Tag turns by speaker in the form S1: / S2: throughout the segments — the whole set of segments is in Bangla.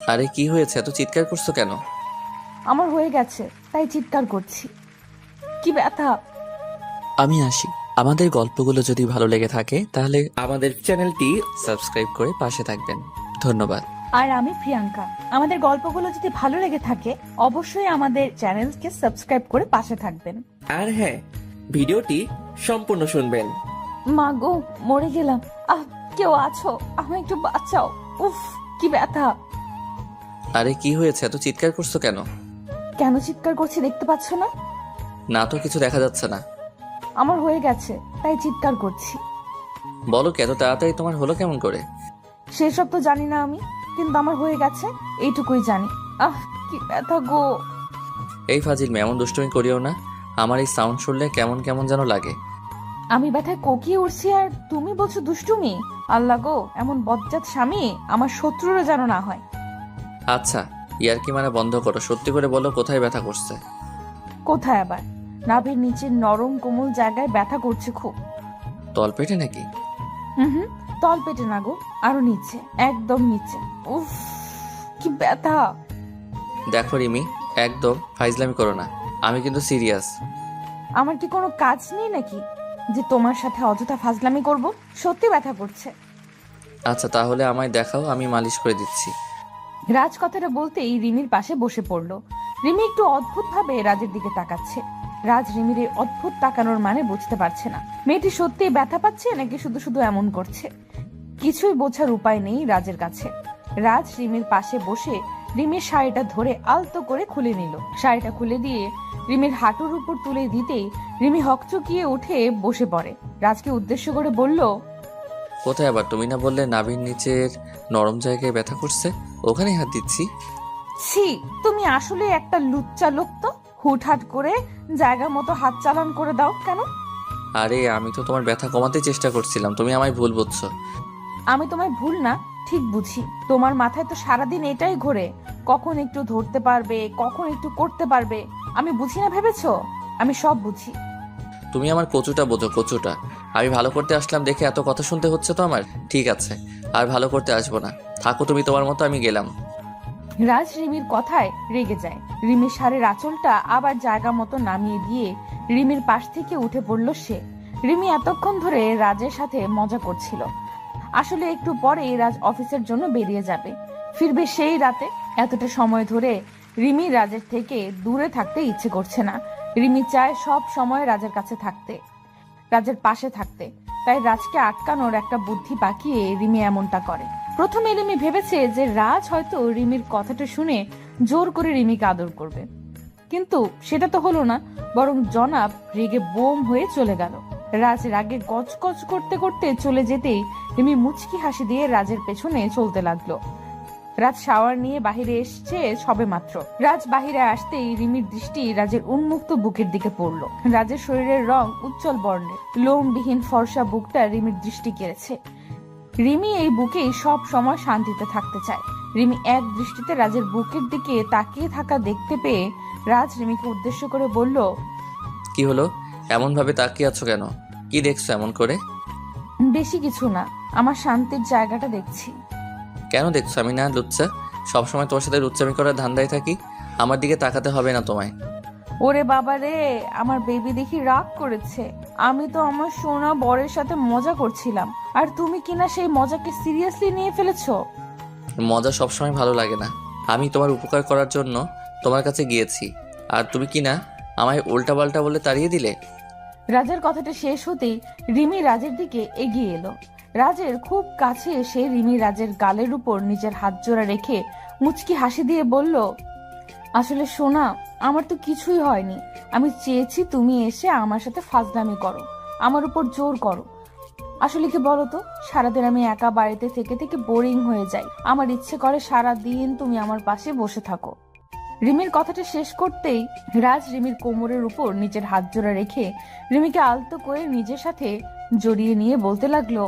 S1: আরে কি হয়েছে, এত চিৎকার করছো কেন?
S2: আমার হয়ে গেছে তাই চিৎকার করছি। কি ব্যথা!
S1: আমি আসি। আমাদের গল্পগুলো যদি ভালো লেগে থাকে তাহলে আমাদের চ্যানেলটি সাবস্ক্রাইব করে পাশে থাকবেন। ধন্যবাদ।
S2: আর আমি প্রিয়াঙ্কা। আমাদের গল্পগুলো যদি ভালো লেগে থাকে অবশ্যই আমাদের চ্যানেলকে সাবস্ক্রাইব করে পাশে থাকবেন।
S3: আর হ্যাঁ, ভিডিওটি সম্পূর্ণ শুনবেন।
S2: মা গো, মরে গেলাম। আহ, কেউ আছো? আমায় একটু বাঁচাও। উফ, কি ব্যথা!
S1: আরে কি হয়েছে, এত চিৎকার করছো কেন?
S2: কেন চিৎকার করছি দেখতে পাচ্ছ না?
S1: না তো, কিছু দেখা যাচ্ছে না।
S2: আমার হয়ে গেছে তাই চিৎকার করছি।
S1: বলো কি, এত তাড়াতাড়ি তোমার হলো কেমন করে?
S2: সেসব তো জানি না আমি, কিন্তু আমার হয়ে গেছে এইটুকুই জানি। আহ, কি ব্যথা গো!
S1: এই ফাজিল মেয়ে, এমন দুষ্টুমি করিও না। আমার এই সাউন্ড শুনলে কেমন কেমন যেন লাগে।
S2: আমি ব্যথায় কোকিয়ে উঠছি আর তুমি বলছো দুষ্টুমি? আল্লাহ গো, এমন বজ্জাত স্বামী আমার শত্রুরও যেন না হয়।
S1: আচ্ছা, ইয়ার্কি মানে বন্ধ করো, সত্যি করে বলো কোথায় ব্যথা করছে?
S2: কোথায় আবার? নাভির নিচের নরম কোমল জায়গায় ব্যথা করছে খুব।
S1: তলপেটে নাকি?
S2: হুম, তল পেটে না গো, আরো নিচে, একদম নিচে। উফ, কি ব্যথা!
S1: দেখো রিমি, একদম ফাইজলামি করো না। আমি কিন্তু সিরিয়াস।
S2: আমার কি কোনো কাজ নেই নাকি যে তোমার সাথে অযথা ফাজলামি করব? সত্যি ব্যথা করছে।
S1: আচ্ছা তাহলে আমায় দেখাও, আমি মালিশ করে দিচ্ছি।
S2: রাজ কথাটা বলতেই রিমির পাশে বসে পড়লো। রিমি একটু অদ্ভুত ভাবে রাজের দিকে তাকাচ্ছে। রাজ রিমির এই অদ্ভুত তাকানোর মানে বুঝতে পারছে না। মেয়েটি সত্যিই ব্যথা পাচ্ছে নাকি শুধু শুধু এমন করছে। কিছুই বোঝার উপায় নেই রাজের কাছে। রাজ রিমির পাশে বসে রিমির শাড়িটা ধরে আলতো করে খুলে নিল। শাড়িটা খুলে দিয়ে রিমির হাঁটুর উপর তুলে দিতেই রিমি হকচকিয়ে উঠে বসে পড়ে। রাজকে উদ্দেশ্য করে বলল,
S1: কোথায় আবার? তুমি না বললে নাভির নিচের নরম জায়গায় ব্যথা করছে? ওখানেই হাত দিচ্ছি।
S2: ছি, তুমি আসলে একটা লুচ্চা লোক তো। হুটহাট করে জায়গা মতো হাত চালান করে দাও কেন?
S1: আরে আমি তো তোমার ব্যথা কমাতে চেষ্টা করছিলাম, তুমি আমায় ভুল বুঝছো।
S2: আমি তোমায় ভুল না ঠিক বুঝি। তোমার মাথায় তো সারাদিন এটাই ঘোরে, কখন একটু ধরতে পারবে, কখন একটু করতে পারবে। আমি বুঝি না ভেবেছো? আমি সব বুঝি।
S1: তুমি আমার কচুটা বোঝো, কচুটা। আমি ভালো করতে আসলাম দেখে এত কথা শুনতে হচ্ছে তো আমার। ঠিক আছে, আর ভালো করতে আসবো না। থাকো তুমি তোমার মতো, আমি গেলাম।
S2: রাজ রিমির কথায় রেগে যায়। রিমির শাড়ির আঁচলটা আবার জায়গা মতো নামিয়ে দিয়ে রিমির পাশ থেকে উঠে পড়ল সে। রিমি এতক্ষণ ধরে রাজের সাথে মজা করছিল। আসলে একটু পরেই রাজ অফিসের জন্য বেরিয়ে যাবে, ফিরবে সেই রাতে। এতটা সময় ধরে রিমি রাজের থেকে দূরে থাকতে ইচ্ছে করছে না। রিমি চায় সব সময় রাজের কাছে থাকতে, রাজের পাশে থাকতে। তাই রাজকে আটকানোর একটা বুদ্ধি পাকিয়ে রিমি এমনটা করে। প্রথমে রিমি ভেবেছে যে রাজ হয়তো রিমির কথাটা শুনে জোর করে রিমিকে আদর করবে, কিন্তু সেটা তো হলো না। বরং জনাব রেগে বোম হয়ে চলে গেল। রাজ রাগে গজগজ করতে করতে চলে যেতেই রিমি মুচকি হাসি দিয়ে রাজের পেছনে চলতে লাগলো। রাজ শাওয়ার নিয়ে বাহিরে এসছে সবে মাত্র। রাজ বাহিরে আসতেই রিমির দৃষ্টি রাজের উন্মুক্ত বুকের দিকে পড়লো। রাজের শরীরের রং উজ্জ্বল বর্ণের, লোমবিহীন ফর্সা বুকটা রিমির দৃষ্টি কেড়েছে। রিমি এই বুকেই সব সময় শান্তিতে থাকতে চায়। রিমি এক দৃষ্টিতে রাজের বুকের দিকে তাকিয়ে থাকা দেখতে পেয়ে রাজ রিমিকে উদ্দেশ্য করে বলল,
S1: কি হলো, এমন ভাবে তাকিয়ে আছো কেন? কি দেখছো এমন করে?
S2: বেশি কিছু না, আমার শান্তির জায়গাটা দেখছি।
S1: কেন দেখছো? আমি না লুচ্চা? সবসময় তোর সাথে লুচ্চামি করার ধান্দায় থাকি। আমার দিকে তাকাতে হবে না তোমায়।
S2: ওরে বাবা রে, আমার বেবি দেখি রাগ করেছে। আমি তো আমার সোনা বরের সাথে মজা করছিলাম, আর তুমি কিনা সেই মজাকে সিরিয়াসলি নিয়ে ফেলেছো।
S1: মজা সবসময় ভালো লাগে না। আমি তোমার উপকার করার জন্য তোমার কাছে গিয়েছি, আর তুমি কি না আমায় উল্টাপাল্টা বলে তাড়িয়ে দিলে।
S2: রাজের কথাটা শেষ হতেই রিমি রাজের দিকে এগিয়ে এলো। রাজের খুব কাছে এসে রিমি রাজের গালের উপর নিজের হাত জোড়া রেখে মুচকি হাসি দিয়ে বলল, আসলে সোনা, আমার তো কিছুই হয়নি। আমি চেয়েছি তুমি এসে আমার সাথে ফাজলামি করো, আমার উপর জোর করো। আসলে কি বলতো, সারাদিন আমি একা বাড়িতে থেকে থেকে বোরিং হয়ে যাই। আমার ইচ্ছে করে সারা দিন তুমি আমার পাশে বসে থাকো। রিমির কথাটা শেষ করতেই রাজ রিমির কোমরের উপর নিজের হাত জোড়া রেখে রিমিকে আলতো করে নিজের সাথে জড়িয়ে নিয়ে বলতে লাগলো,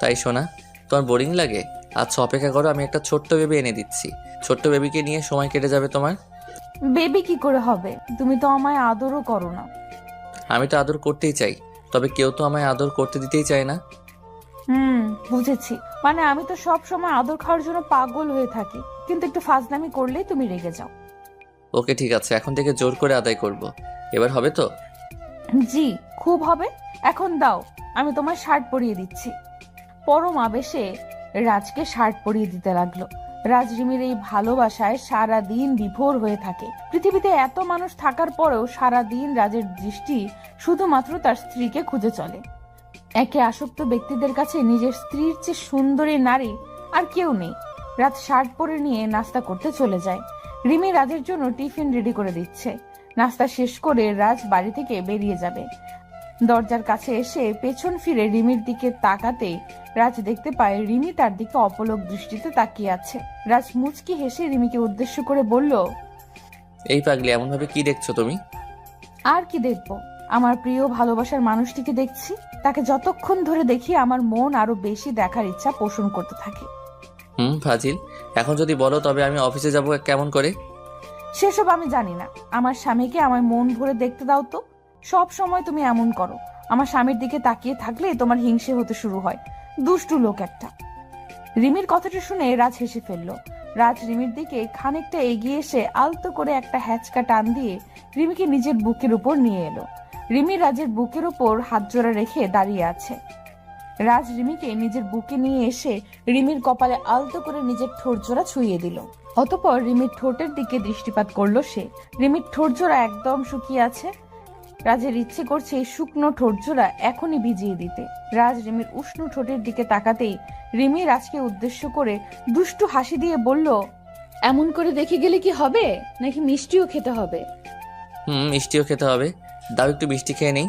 S1: তাই শোনা, তোমার বোরিং লাগে? আচ্ছা অপেক্ষা করো, আমি একটা ছোট্ট বেবি এনে দিচ্ছি। ছোট্ট বেবিকে নিয়ে সময় কেটে যাবে তোমার।
S2: বেবি কি করে হবে? তুমি তো আমায় আদরও করো না।
S1: আমি তো আদর করতেই চাই, তবে কেউ তো আমায় আদর করতে দিতেই চায় না।
S2: হুম, বুঝেছি। মানে আমি তো সব সময় আদর খাওয়ার জন্য পাগল হয়ে থাকি, কিন্তু একটু ফাজলামি করলেই তুমি রেগে যাও।
S1: ওকে ঠিক আছে, এখন থেকে জোর করে আদায় করব। এবার হবে তো?
S2: জি, খুব হবে। এখন দাও, আমি তোমার শার্ট পরিয়ে দিচ্ছি। পরম আবেশে রাজকে শার্ট পরিয়ে দিতে লাগলো। রাজ রিমির এই ভালোবাসায় সারা দিন বিভোর হয়ে থাকে। পৃথিবীতে এত মানুষ থাকার পরেও সারা দিন রাজের দৃষ্টি শুধুমাত্র তার স্ত্রীকে খুঁজে চলে। একে আসক্ত ব্যক্তিদের কাছে নিজের স্ত্রীর চেয়ে সুন্দরী নারী আর কেউ নেই। রাজ শার্ট পরে নিয়ে নাস্তা করতে চলে যায়। রিমি রাজের জন্য টিফিন রেডি করে দিচ্ছে। নাস্তা শেষ করে রাজ বাড়ি থেকে বেরিয়ে যাবে। দরজার কাছে এসে পেছন ফিরে রিমির দিকে তাকাতেই রাজ দেখতে পায় রিমি তার দিকে অপলক দৃষ্টিতে তাকিয়ে আছে। রাজ মুচকি হেসে রিমিকে উদ্দেশ্য করে বলল,
S1: এই পাগলি, এমনভাবে কি দেখছো তুমি?
S2: আর কি দেখবো, আমার প্রিয় ভালোবাসার মানুষটিকে দেখছি। তাকে যতক্ষণ ধরে দেখি আমার মন আরো বেশি দেখার ইচ্ছা পোষণ করতে থাকে।
S1: ফাজিল, এখন যদি বলো তবে আমি অফিসে যাব কেমন করে?
S2: সেসব আমি জানি না। আমার স্বামীকে আমার মন ভরে দেখতে দাও তো। সব সময় তুমি এমন করো। আমার স্বামীর দিকে তাকিয়ে থাকলে তোমার হিংসে হতে শুরু হয়। দুষ্টু লোক একটা। রিমির কথাটা শুনে রাজ হেসে ফেললো। রাজ রিমির দিকে খানিকটা এগিয়ে এসে আলতো করে একটা হ্যাচকা টান দিয়ে রিমিকে নিজের বুকের উপর নিয়ে এলো। রিমি রাজের বুকের উপর হাত জোড়া রেখে দাঁড়িয়ে আছে। রাজ রিমিকে নিজের বুকে নিয়ে এসে রিমির কপালে আলতো করে নিজের ঠোঁট জোড়া ছুঁয়ে দিল। অতঃপর রিমির ঠোঁটের দিকে দৃষ্টিপাত করলো সে। রিমির ঠোঁট জোড়া একদম শুকিয়ে আছে। রাজের ইচ্ছে করছে এই শুকনো ঠোঁট জোড়া এখনই ভিজিয়ে দিতে। রাজ রিমির উষ্ণ ঠোঁটের দিকে তাকাতেই রিমি রাজকে উদ্দেশ্য করে দুষ্টু হাসি দিয়ে বলল, এমন করে দেখে গেলে কি হবে, নাকি মিষ্টিও খেতে হবে?
S1: মিষ্টিও খেতে হবে। দাও একটু মিষ্টি খেয়ে নেই।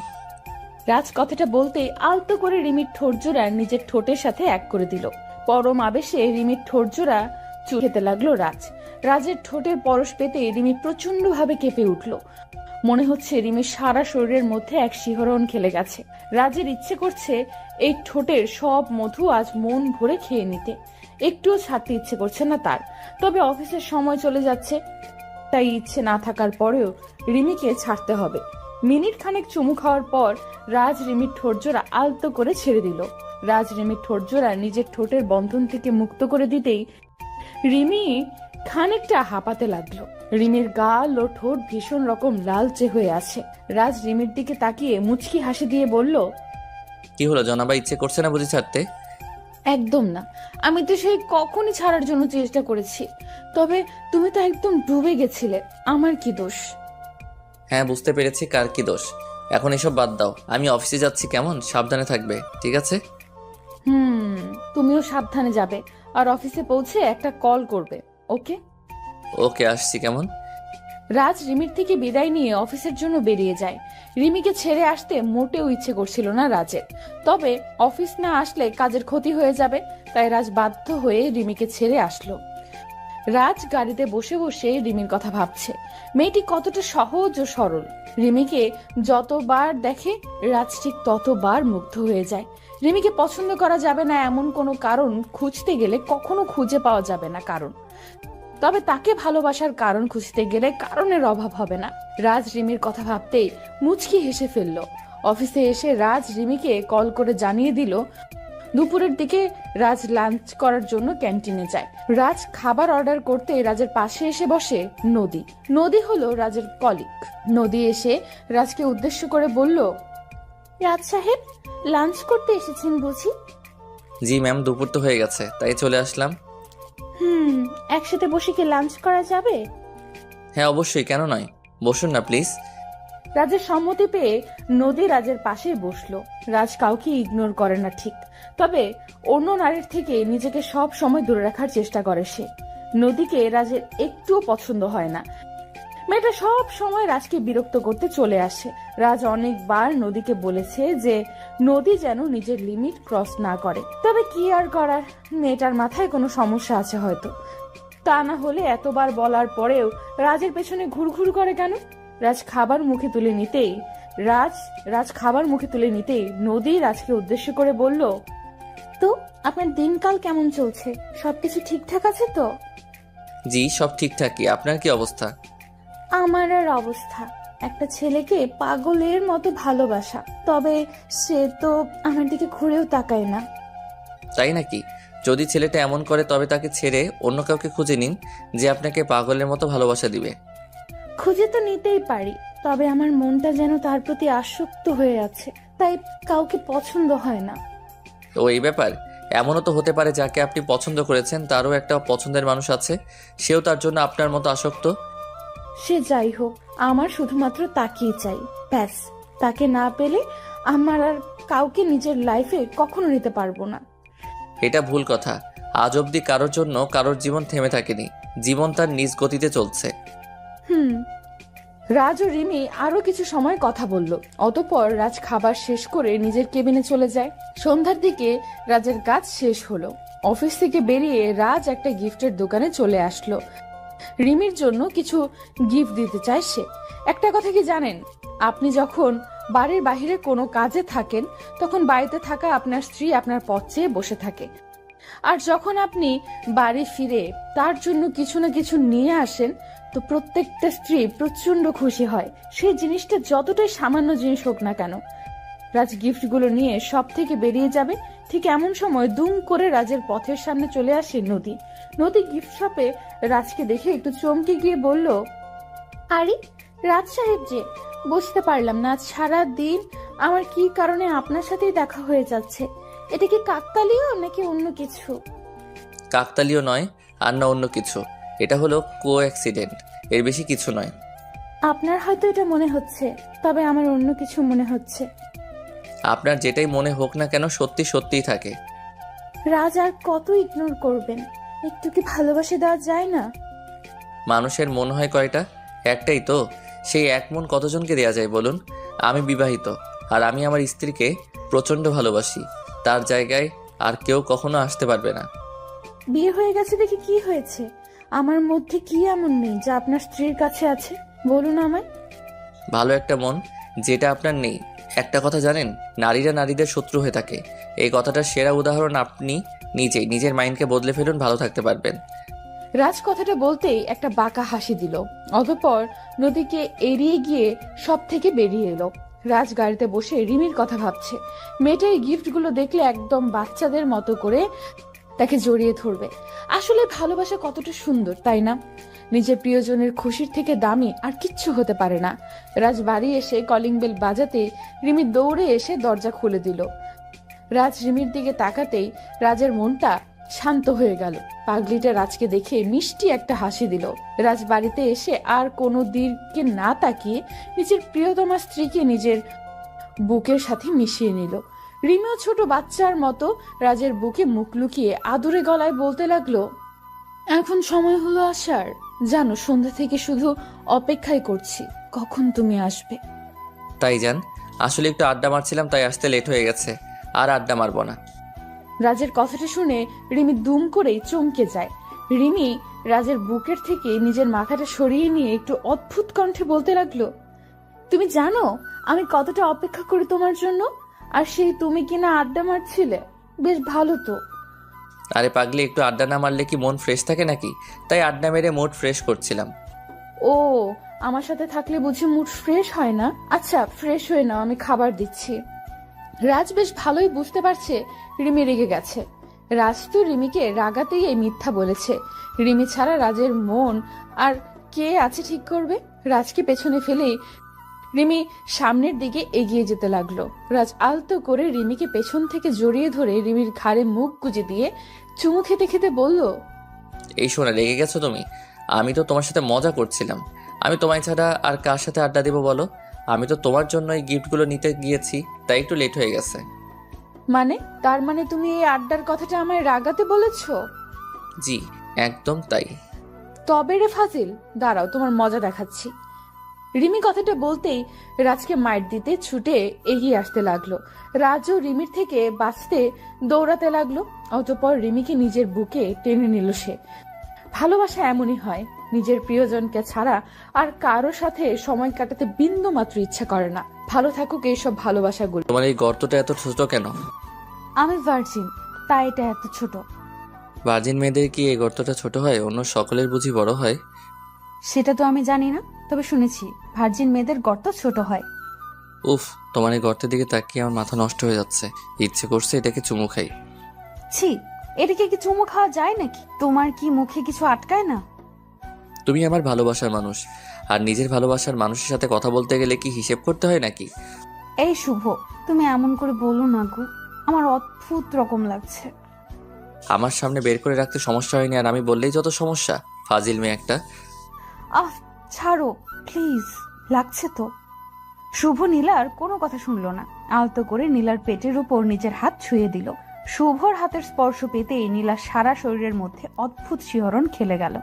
S2: রাজ কথাটা বলতেই আলতো করে রিমির ঠোঁট জোড়া নিজের ঠোঁটের সাথে এক করে দিল। পরম আবেশে রিমির ঠোঁট জোড়া খেতে লাগলো রাজ। রাজের ঠোঁটের পরশ পেতে রিমি প্রচন্ড ভাবে কেঁপে উঠল। মনে হচ্ছে রিমির সারা শরীরের মধ্যে এক শিহরণ খেলে গেছে। রাজের ইচ্ছে করছে এই ঠোঁটের সব মধু আজ মন ভরে খেয়ে নিতে। একটুও ছাড়তে ইচ্ছে করছে না তার। তবে অফিসের সময় চলে যাচ্ছে, তাই ইচ্ছে না থাকার পরেও রিমিকে ছাড়তে হবে। মিনিট খানেক চুমু খাওয়ার পর রাজ রিমির ঠোঁট জোড়া আলতো করে ছেড়ে দিল। রাজ রিমির ঠোঁট জোড়া নিজের ঠোঁটের বন্ধন থেকে মুক্ত করে দিতেই রিমি খানিকটা হাঁপাতে লাগলো। রিমির গাল ও ঠোঁট ভীষণ রকম লালচে হয়ে আছে। রাজ রিমির দিকে তাকিয়ে মুচকি হাসি দিয়ে বলল,
S1: কি হলো জনাবা, ইচ্ছে করছে না বুঝি ছাড়তে?
S2: একদম না, আমি তো সেই কখনই ছাড়ার জন্য চেষ্টা করেছি। তবে তুমি তো একদম ডুবে গেছিলে, আমার কি দোষ?
S1: হ্যাঁ, বুঝতে পেরেছি কার কি দোষ। এখন এসব বাদ দাও, আমি অফিসে যাচ্ছি, কেমন? সাবধানে থাকবে, ঠিক আছে?
S2: তুমিও সাবধানে যাবে, আর অফিসে পৌঁছে একটা কল করবে, ওকে?
S1: ওকে, আসছি, কেমন?
S2: রাজ রিমির থেকে বিদায় নিয়ে অফিসের জন্য বেরিয়ে যায়। রিমিকে ছেড়ে আসতে মোটেও ইচ্ছে করছিল না রাজের। তবে অফিস না আসলে কাজের ক্ষতি হয়ে যাবে, তাই রাজ বাধ্য হয়ে রিমিকে ছেড়ে আসলো। রাজ গাড়িতে বসে বসে রিমির কথা ভাবছে। মেয়েটি কতটা সহজ ও সরল। রিমিকে যতবার দেখে রাজ ঠিক ততবার মুগ্ধ হয়ে যায়। রিমিকে পছন্দ করা যাবে না এমন কোনো কারণ খুঁজতে গেলে কখনো খুঁজে পাওয়া যাবে না কারণ। তবে তাকে ভালোবাসার কারণ খুঁজতে গেলে কারণের অভাব হবে না। রাজ রিমির কথা ভাবতেই মুচকি হেসে ফেলল। অফিসে এসে রাজ রিমিকে কল করে জানিয়ে দিল দুপুরের দিকে রাজ লাঞ্চ করার জন্য ক্যান্টিনে যায়। রাজ খাবার অর্ডার করতে রাজের পাশে এসে বসে নদী। নদী হলো রাজের কলিগ। নদী এসে রাজকে উদ্দেশ্য করে বলল, রাজ সাহেব, লাঞ্চ করতে এসেছেন বুঝি?
S1: জি ম্যাম, দুপুর তো হয়ে গেছে, তাই চলে আসলাম।
S2: একসাথে বসে কি লাঞ্চ করা যাবে?
S1: হ্যাঁ অবশ্যই, কেন নয়, বসুন না প্লিজ।
S2: রাজের সম্মতি পেয়ে নদী রাজের পাশে বসলো। রাজ কাউকে ইগনোর করে না ঠিক, তবে অন্য নারীর থেকে নিজেকে সব সময় দূরে রাখার চেষ্টা করে সে। নদীকে রাজের একটুও পছন্দ হয় না। মেয়েটা সব সময় রাজকে বিরক্ত করতে চলে আসে। রাজ অনেকবার নদীকে বলেছে যে নদী যেন নিজের লিমিট ক্রস না করে। তবে কি আর করার, মেয়েটার মাথায় কোনো সমস্যা আছে হয়তো। তা না হলে এতবার বলার পরেও রাজের পেছনে ঘুরঘুর করে কেন? রাজ খাবার মুখে তুলে নিতেই নদী রাজকে উদ্দেশ্য করে বলল, তো আপনার দিনকাল কেমন চলছে? সবকিছু ঠিকঠাক আছে তো?
S1: জি, সব ঠিকঠাকই। আপনার কি অবস্থা?
S2: আমার আর অবস্থা, একটা ছেলেকে পাগলের মতো ভালোবাসা, তবে সে তো আমার দিকে ঘুরেও তাকায় না।
S1: তাই নাকি? যদি ছেলেটা এমন করে তবে তাকে ছেড়ে অন্য কাউকে খুঁজে নিন যে আপনাকে পাগলের মতো ভালোবাসা দিবে।
S4: খুঁজে তো নিতেই পারি, তবে আমার মনটা যেন তার প্রতি আসক্ত হয়ে আছে, তাই কাউকে পছন্দ হয় না।
S1: তো এই ব্যাপার, এমনও তো হতে পারে যাকে আপনি পছন্দ করেছেন তারও একটা পছন্দের মানুষ আছে, সেও তার জন্য আপনার মতো আসক্ত।
S4: সে যাই হোক, আমার শুধুমাত্র তাকেই চাই, ব্যাস। তাকে না পেলে আমার আর কাউকে নিজের লাইফে কখনো নিতে পারবো না।
S1: এটা ভুল কথা। আজ অবধি কারোর জন্য কারোর জীবন থেমে থাকেনি, জীবন তার নিজ গতিতে চলছে।
S2: রাজ ও রিমি আরো কিছু সময় কথা বলল। অতঃপর রাজ খাবার শেষ করে নিজের কেবিনে চলে যায়। সন্ধ্যার দিকে রাজের কাজ শেষ হলো। অফিস থেকে বেরিয়ে রাজ একটা গিফটের দোকানে চলে আসলো। রিমির জন্য কিছু গিফট দিতে চায় সে। একটা কথা কি জানেন, আপনি যখন বাড়ির বাইরে কোনো কাজে থাকেন তখন বাড়িতে থাকা আপনার স্ত্রী আপনার পথ চেয়ে বসে থাকে, আর যখন আপনি বাড়ি ফিরে তার জন্য কিছু না কিছু নিয়ে আসেন তো প্রত্যেকটা স্ত্রী প্রচন্ড খুশি হয়, সেই জিনিসটা যতটাই সামান্য জিনিস হোক না কেন। রাজ গিফটগুলো নিয়ে সব থেকে বেরিয়ে যাবে, ঠিক এমন সময় দুম করে রাজের পথের সামনে চলে আসে নদী। নদী গিফট শপে রাজকে দেখে একটু চমকে গিয়ে বলল,
S4: আরে রাজ সাহেব যে, বুঝতে পারলাম না আজ সারা দিন আমার কি কারণে আপনার সাথেই দেখা হয়ে যাচ্ছে। এটা কি কাকতালীয় নাকি অন্য কিছু?
S1: কাকতালীয় নয় আর না অন্য কিছু, এটা হলো কো অ্যাক্সিডেন্ট, এর বেশি কিছু নয়।
S4: আপনার হয়তো এটা মনে হচ্ছে, তবে আমার অন্য কিছু মনে হচ্ছে।
S1: আপনার যেটাই মনে হোক না কেন সত্যি সত্যিই থাকে।
S4: রাজ আর কত ইগনোর করবেন? একটু কি ভালোবাসা দেওয়া যায় না?
S1: মানুষের মন হয় কয়টা? একটাই তো। সেই এক মন কতজনকে দেয়া যায় বলুন? আমি বিবাহিত, আর আমি আমার স্ত্রীকে প্রচণ্ড ভালোবাসি। তার জায়গায় আর কেউ কখনো আসতে পারবে না।
S4: বিয়ে হয়ে গেছে দেখে কি হয়েছে? আমার মধ্যে কি এমন নেই যা আপনার স্ত্রীর কাছে আছে? বলুন আমায়।
S1: ভালো একটা মন, যেটা আপনার নেই। একটা কথা জানেন, নারীরা নারীদের শত্রু হয়ে থাকে। এই কথাটার সেরা উদাহরণ আপনি নিজেই। নিজের মাইন্ডকে বদলে ফেলুন, ভালো থাকতে পারবেন।
S2: রাজ কথাটা বলতেই একটা বাঁকা হাসি দিল। অতঃপর নদীকে এড়িয়ে গিয়ে সব থেকে বেরিয়ে এলো। রাজ গাড়িতে বসে রিমির কথা ভাবছে। মেয়েটা এই গিফটগুলো দেখলে একদম বাচ্চাদের মতো করে তাকে জড়িয়ে ধরবে। আসলে ভালোবাসা কতটা সুন্দর, তাই না? নিজের প্রিয়জনের খুশির থেকে দামি আর কিচ্ছু হতে পারে না। রাজ বাড়ি এসে কলিং বেল বাজাতে রিমি দৌড়ে এসে দরজা খুলে দিল। রাজ রিমির দিকে তাকাতেই রাজের মনটা শান্ত হয়ে গেল। পাগলিটা রাজকে দেখে মিষ্টি একটা হাসি দিল। রাজ বাড়িতে এসে আর কোনো দিকে না তাকিয়ে নিজের প্রিয়তমা স্ত্রীকে নিজের বুকের সাথে মিশিয়ে নিল। রিমিও ছোট বাচ্চার মতো রাজের বুকে মুখ লুকিয়ে আদুরে গলায় বলতে লাগলো, এখন সময় হলো আসার। জানো, সন্ধ্যা থেকে শুধু অপেক্ষাই করছি কখন তুমি আসবে।
S1: তাই যান, আসলে একটু আড্ডা মারছিলাম তাই আসতে লেট হয়ে গেছে। আর আড্ডা মারবো না।
S2: রাজের কথাটা শুনে রিমি দুম করেই চমকে যায়। রিমি রাজের বুকের থেকে নিজের মাথাটা সরিয়ে নিয়ে একটু অদ্ভুত কণ্ঠে বলতে লাগলো, তুমি জানো আমি কতটা অপেক্ষা করি তোমার জন্য, আর সেই তুমি কিনা আড্ডা মারছিলে। বেশ ভালো তো।
S1: আরে পাগলি, একটু আড্ডা না মারলে কি মন ফ্রেশ থাকে নাকি? তাই আড্ডা মেরে মুড ফ্রেশ করছিলাম।
S2: ও, আমার সাথে থাকলে বুঝি মুড ফ্রেশ হয় না? আচ্ছা, ফ্রেশ হয়ে নাও, আমি খাবার দিচ্ছি। রাজ বেশ ভালোই বুঝতে পারছে রিমি রেগে গেছে। রাজ তো রিমিকে রাগাতেই এই মিথ্যা বলেছে। রিমি ছাড়া রাজের মন আর কে আছে ঠিক করবে? রাজকে পেছনে ফেলেই রিমি সামনের দিকে এগিয়ে যেতে লাগলো। রাজ আলতো করে রিমিকে পেছন থেকে জড়িয়ে ধরে রিমির ঘাড়ে মুখ গুজে দিয়ে চুমু খেতে খেতে বলল,
S1: এই শোনা, রেগে গেছো তুমি? আমি তো তোমার সাথে মজা করছিলাম। আমি তোমায় ছাড়া আর কার সাথে আড্ডা দেবো বলো? আমি তো তোমার জন্য এই গিফটগুলো নিতে গিয়েছি, তাই একটু লেট হয়ে গেছে।
S2: মানে? তার মানে তুমি এই আড্ডার কথাটা আমায় রাগাতে বলেছো?
S1: জি, একদম তাই।
S2: তবে রে ফাজিল, দাঁড়াও তোমার মজা দেখাচ্ছি। রিমি কথাটা বলতেই রাজকে মাইর দিতে ছুটে এগিয়ে আসতে লাগলো। রাজও রিমির থেকে বাঁচতে দৌড়াতে লাগলো। অতঃপর রিমিকে নিজের বুকে টেনে নিল সে। ভালোবাসা এমনই হয়, নিজের প্রিয়জনকে ছাড়া আর কারো সাথে সময় কাটাতে বিন্দু মাত্র ইচ্ছা করে না। ভালো থাকুক এইসব ভালোবাসাগুলো।
S1: তোমার এই গর্তটা এত ছোট কেন?
S4: আমি ভার্জিন, তাই এটা এত ছোট।
S1: ভার্জিন মেয়েদের কি এই গর্তটা ছোট হয়? অন্য সকলের বুঝি বড় হয়?
S4: সেটা তো আমি জানি না, তবে শুনেছি ভার্জিন মেয়েদের গর্ত ছোট হয়।
S1: উফ, তোমার এই গর্তের দিকে তাকিয়ে আমার মাথা নষ্ট হয়ে যাচ্ছে। ইচ্ছে করছে এটাকে চুমু খাই।
S4: ছি,
S2: এদিকে কি চুমু খাওয়া যায় নাকি? তোমার কি মুখে কিছু আটকায় না?
S1: তুমি আমার ভালোবাসার মানুষ, আর নিজের ভালোবাসার মানুষের সাথে কথা বলতে গেলে কি হিসেব করতে হয় নাকি?
S2: এই শুভ, তুমি এমন করে বলো না গো, আমার অদ্ভুত রকম লাগছে।
S1: আমার সামনে বের করে রাখতে সমস্যা হয়নি, আর আমি বললেই যত সমস্যা। ফাজিল মেয়ে একটা।
S2: আহ, ছাড়ো প্লিজ, লাগছে তো। শুভ নীলার কোনো কথা শুনলো না, আলতো করে নীলার পেটের উপর নিজের হাত ছুঁয়ে দিল। শুভর হাতের স্পর্শ পেতেই নীলার সারা শরীরের মধ্যে অদ্ভুত শিহরণ খেলে গেল।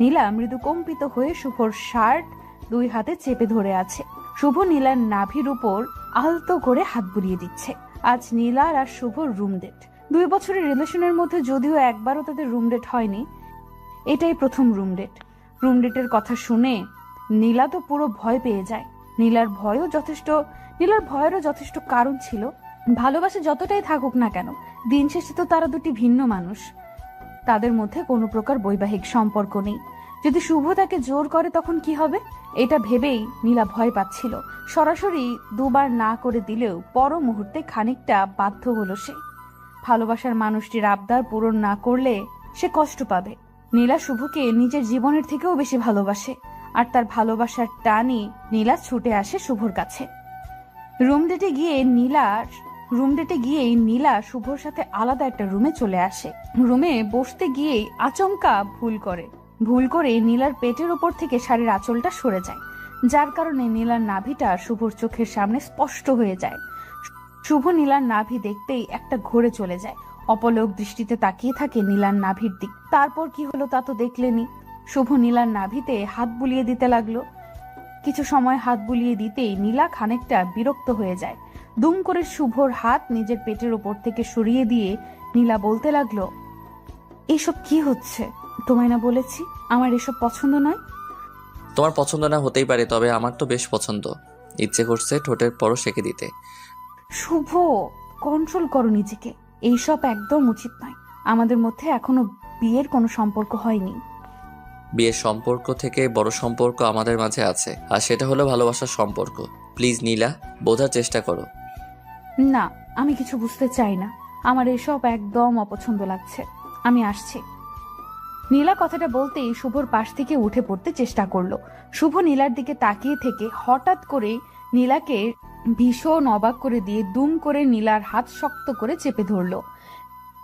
S2: নীলা মৃদু কম্পিত হয়ে শুভর শার্ট দুই হাতে চেপে ধরে আছে। শুভ নীলার নাভির উপর আলতো করে হাত বুলিয়ে দিচ্ছে। আজ নীলার আর শুভর রুম ডেট। 2 বছরের রিলেশনের মধ্যে যদিও একবারও তাদের রুম ডেট হয়নি, এটাই প্রথম রুম ডেট। রুম ডেটের কথা শুনে নীলা তো পুরো ভয় পেয়ে যায়। নীলার ভয়েরও যথেষ্ট কারণ ছিল। ভালোবাসা যতটাই থাকুক না কেন, দিন শেষে তো তারা দুটি ভিন্ন মানুষ। তাদের মধ্যে কোনো প্রকার বৈবাহিক সম্পর্ক নেই। যদি শুভ তাকে জোর করে তখন কি হবে, এটা ভেবেই নীলা ভয় পাচ্ছিল। সরাসরি 2 বার না করে দিলেও পর মুহূর্তে খানিকটা বাধ্য হলো সে। ভালোবাসার মানুষটির আবদার পূরণ না করলে সে কষ্ট পাবে। নীলা শুভকে নিজের জীবনের থেকেও বেশি ভালোবাসে, আর তার ভালোবাসার টানে নীলা ছুটে আসে শুভর কাছে। রুম ডেটে গিয়েই নীলা শুভর সাথে আলাদা একটা রুমে চলে আসে। রুমে বসতে গিয়েই আচমকা ভুল করে নীলার পেটের উপর থেকে শাড়ির আঁচলটা সরে যায়, যার কারণে নীলার নাভিটা শুভর চোখের সামনে স্পষ্ট হয়ে যায়। শুভ নীলার নাভি দেখতেই একটা ঘোরে চলে যায়, অপলক দৃষ্টিতে তাকিয়ে থাকে নীলার নাভির দিক। তারপর কি হলো তা তো দেখলেনি। শুভ নীলার নাভিতে হাত বুলিয়ে দিতে লাগলো। কিছু সময় হাত বুলিয়ে দিতেই নীলা খানিকটা বিরক্ত হয়ে যায়। দুম করে শুভর হাত নিজের পেটের ওপর থেকে সরিয়ে দিয়ে নীলা বলতে লাগলো, এসব কি হচ্ছে? তোমায় না বলেছি আমার এসব পছন্দ নয়?
S1: তোমার পছন্দ না হতেই পারে, তবে আমার তো বেশ পছন্দ। ইচ্ছে করছে ঠোঁটের পরশ এঁকে দিতে।
S2: শুভ, কন্ট্রোল করো নিজেকে। এইসব একদম উচিত নয়। আমাদের মধ্যে এখনো বিয়ের কোনো সম্পর্ক হয়নি।
S1: বিয়ের সম্পর্ক থেকে বড় সম্পর্ক আমাদের মাঝে আছে, আর সেটা হলো ভালোবাসার সম্পর্ক। প্লিজ নীলা, বোঝার চেষ্টা করো।
S2: না, আমি কিছু বুঝতে চাই না। আমার এসব একদম অপছন্দ লাগছে। আমি আসছি। নীলা কথাটা বলতেই শুভর পাশ থেকে উঠে পড়তে চেষ্টা করলো। শুভ নীলার দিকে তাকিয়ে থেকে হঠাৎ করে নীলাকে ভীষণ অবাক করে দিয়ে দুম করে নীলার হাত শক্ত করে চেপে ধরলো।